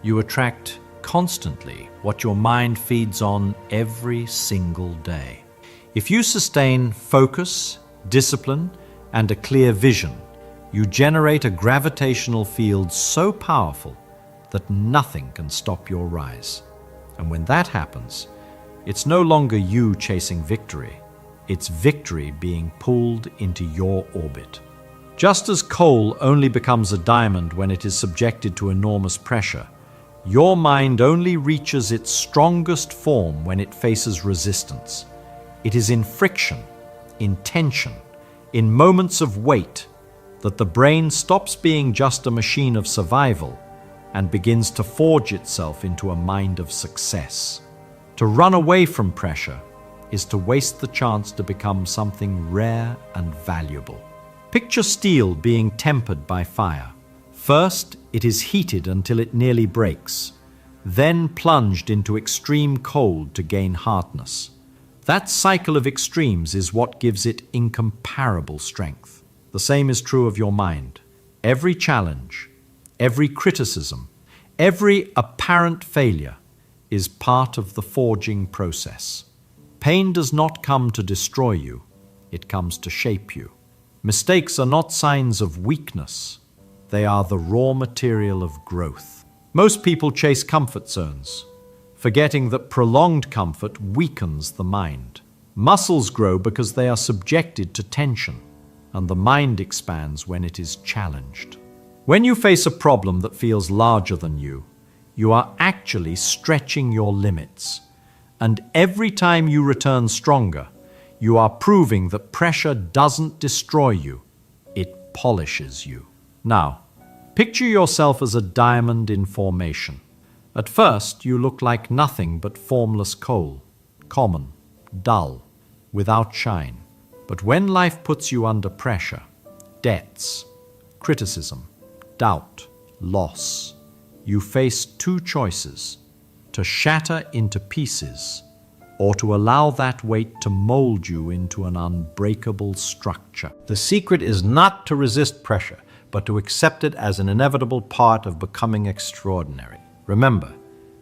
You attract constantly what your mind feeds on every single day. If you sustain focus, discipline, and a clear vision, you generate a gravitational field so powerful that nothing can stop your rise. And when that happens, it's no longer you chasing victory. It's victory being pulled into your orbit. Just as coal only becomes a diamond when it is subjected to enormous pressure, your mind only reaches its strongest form when it faces resistance. It is in friction, in tension, in moments of weight, that the brain stops being just a machine of survival and begins to forge itself into a mind of success. To run away from pressure is to waste the chance to become something rare and valuable. Picture steel being tempered by fire. First, it is heated until it nearly breaks, then plunged into extreme cold to gain hardness. That cycle of extremes is what gives it incomparable strength. The same is true of your mind. Every challenge, every criticism, every apparent failure is part of the forging process. Pain does not come to destroy you, it comes to shape you. Mistakes are not signs of weakness, they are the raw material of growth. Most people chase comfort zones, forgetting that prolonged comfort weakens the mind. Muscles grow because they are subjected to tension, and the mind expands when it is challenged. When you face a problem that feels larger than you, you are actually stretching your limits. And every time you return stronger, you are proving that pressure doesn't destroy you, it polishes you. Now, picture yourself as a diamond in formation. At first, you look like nothing but formless coal, common, dull, without shine. But when life puts you under pressure, debts, criticism, doubt, loss, you face two choices: to shatter into pieces, or to allow that weight to mold you into an unbreakable structure. The secret is not to resist pressure, but to accept it as an inevitable part of becoming extraordinary. Remember,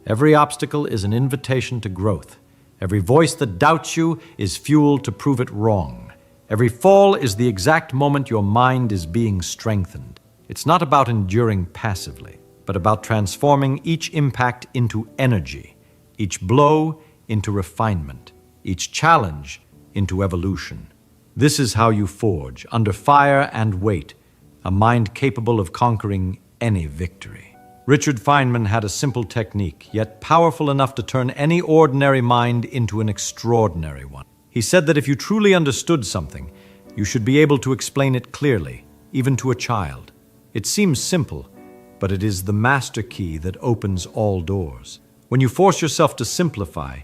every obstacle is an invitation to growth. Every voice that doubts you is fuel to prove it wrong. Every fall is the exact moment your mind is being strengthened. It's not about enduring passively, but about transforming each impact into energy, each blow into refinement, each challenge into evolution. This is how you forge, under fire and weight, a mind capable of conquering any victory. Richard Feynman had a simple technique, yet powerful enough to turn any ordinary mind into an extraordinary one. He said that if you truly understood something, you should be able to explain it clearly, even to a child. It seems simple, but it is the master key that opens all doors. When you force yourself to simplify,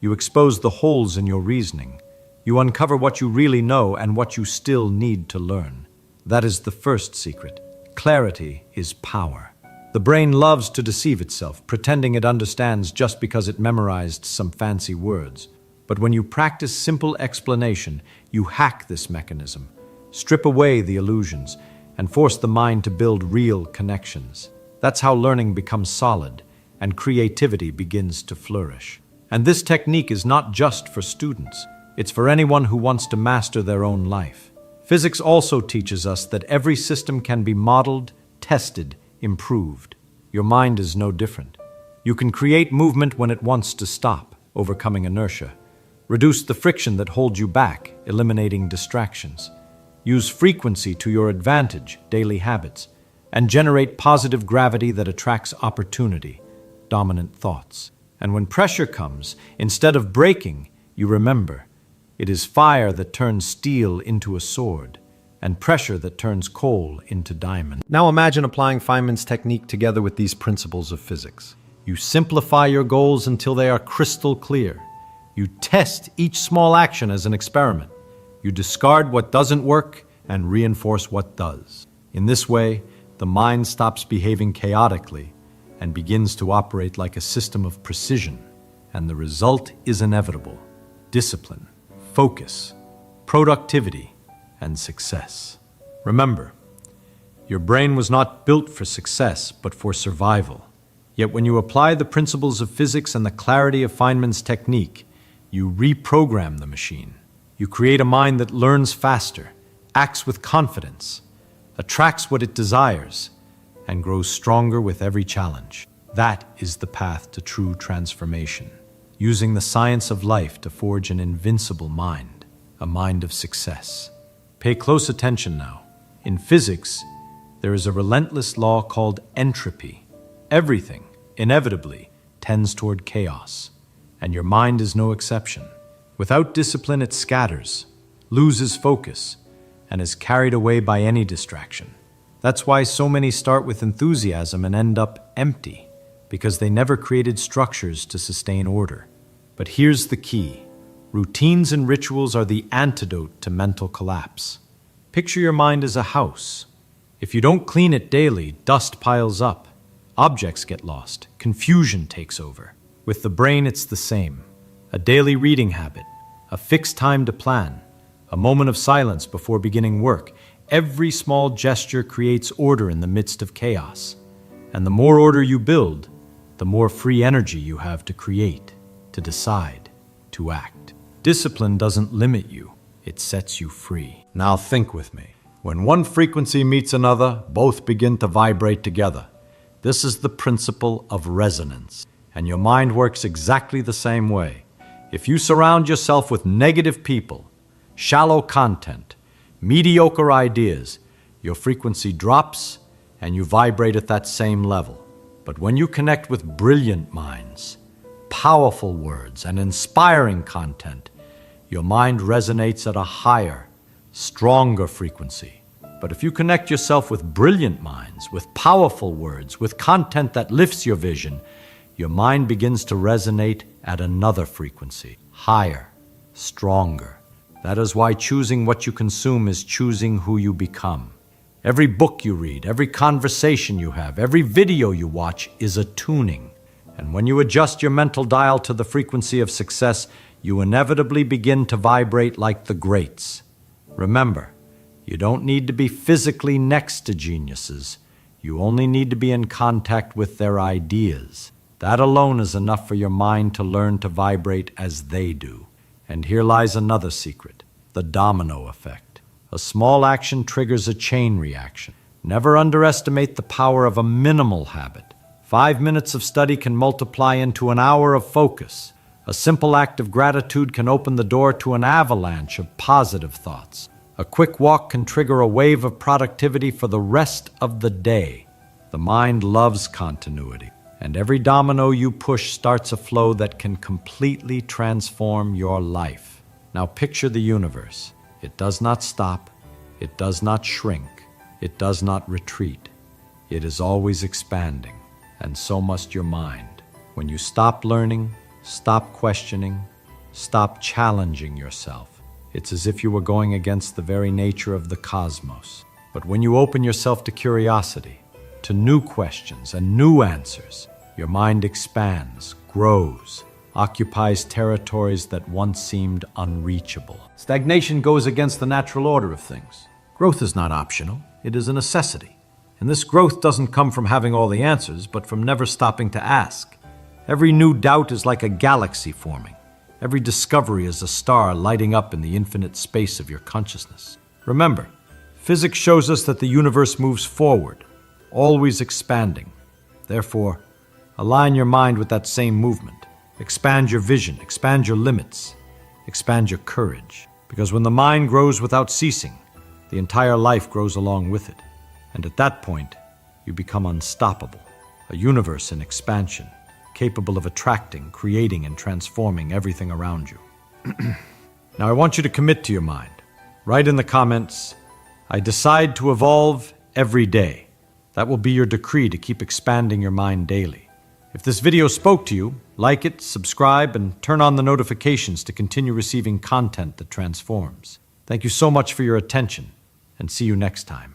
you expose the holes in your reasoning. You uncover what you really know and what you still need to learn. That is the first secret. Clarity is power. The brain loves to deceive itself, pretending it understands just because it memorized some fancy words. But when you practice simple explanation, you hack this mechanism, strip away the illusions, and force the mind to build real connections. That's how learning becomes solid, and creativity begins to flourish. And this technique is not just for students. It's for anyone who wants to master their own life. Physics also teaches us that every system can be modeled, tested, improved. Your mind is no different. You can create movement when it wants to stop, overcoming inertia. Reduce the friction that holds you back, eliminating distractions. Use frequency to your advantage, daily habits, and generate positive gravity that attracts opportunity, dominant thoughts. And when pressure comes, instead of breaking, you remember, it is fire that turns steel into a sword, and pressure that turns coal into diamond. Now imagine applying Feynman's technique together with these principles of physics. You simplify your goals until they are crystal clear. You test each small action as an experiment. You discard what doesn't work and reinforce what does. In this way, the mind stops behaving chaotically and begins to operate like a system of precision. And the result is inevitable: discipline, focus, productivity, and success. Remember, your brain was not built for success, but for survival. Yet when you apply the principles of physics and the clarity of Feynman's technique, you reprogram the machine. You create a mind that learns faster, acts with confidence, attracts what it desires, and grows stronger with every challenge. That is the path to true transformation, using the science of life to forge an invincible mind, a mind of success. Pay close attention now. In physics, there is a relentless law called entropy. Everything, inevitably, tends toward chaos, and your mind is no exception. Without discipline, it scatters, loses focus, and is carried away by any distraction. That's why so many start with enthusiasm and end up empty, because they never created structures to sustain order. But here's the key. Routines and rituals are the antidote to mental collapse. Picture your mind as a house. If you don't clean it daily, dust piles up, objects get lost, confusion takes over. With the brain, it's the same. A daily reading habit, a fixed time to plan, a moment of silence before beginning work. Every small gesture creates order in the midst of chaos. And the more order you build, the more free energy you have to create, to decide, to act. Discipline doesn't limit you, it sets you free. Now think with me. When one frequency meets another, both begin to vibrate together. This is the principle of resonance. And your mind works exactly the same way. If you surround yourself with negative people, shallow content, mediocre ideas, your frequency drops and you vibrate at that same level. But when you connect with brilliant minds, powerful words, and inspiring content, your mind resonates at a higher, stronger frequency. But if you connect yourself with brilliant minds, with powerful words, with content that lifts your vision, your mind begins to resonate at another frequency, higher, stronger. That is why choosing what you consume is choosing who you become. Every book you read, every conversation you have, every video you watch is a tuning. And when you adjust your mental dial to the frequency of success, you inevitably begin to vibrate like the greats. Remember, you don't need to be physically next to geniuses. You only need to be in contact with their ideas. That alone is enough for your mind to learn to vibrate as they do. And here lies another secret, the domino effect. A small action triggers a chain reaction. Never underestimate the power of a minimal habit. 5 minutes of study can multiply into an hour of focus. A simple act of gratitude can open the door to an avalanche of positive thoughts. A quick walk can trigger a wave of productivity for the rest of the day. The mind loves continuity, and every domino you push starts a flow that can completely transform your life. Now picture the universe. It does not stop. It does not shrink. It does not retreat. It is always expanding, and so must your mind. When you stop learning, stop questioning, stop challenging yourself, it's as if you were going against the very nature of the cosmos. But when you open yourself to curiosity, to new questions and new answers, your mind expands, grows, occupies territories that once seemed unreachable. Stagnation goes against the natural order of things. Growth is not optional, it is a necessity. And this growth doesn't come from having all the answers, but from never stopping to ask. Every new doubt is like a galaxy forming. Every discovery is a star lighting up in the infinite space of your consciousness. Remember, physics shows us that the universe moves forward, always expanding. Therefore, align your mind with that same movement. Expand your vision, expand your limits, expand your courage. Because when the mind grows without ceasing, the entire life grows along with it. And at that point, you become unstoppable, a universe in expansion, capable of attracting, creating, and transforming everything around you. Now I want you to commit to your mind. Write in the comments, "I decide to evolve every day." That will be your decree to keep expanding your mind daily. If this video spoke to you, like it, subscribe, and turn on the notifications to continue receiving content that transforms. Thank you so much for your attention, and see you next time.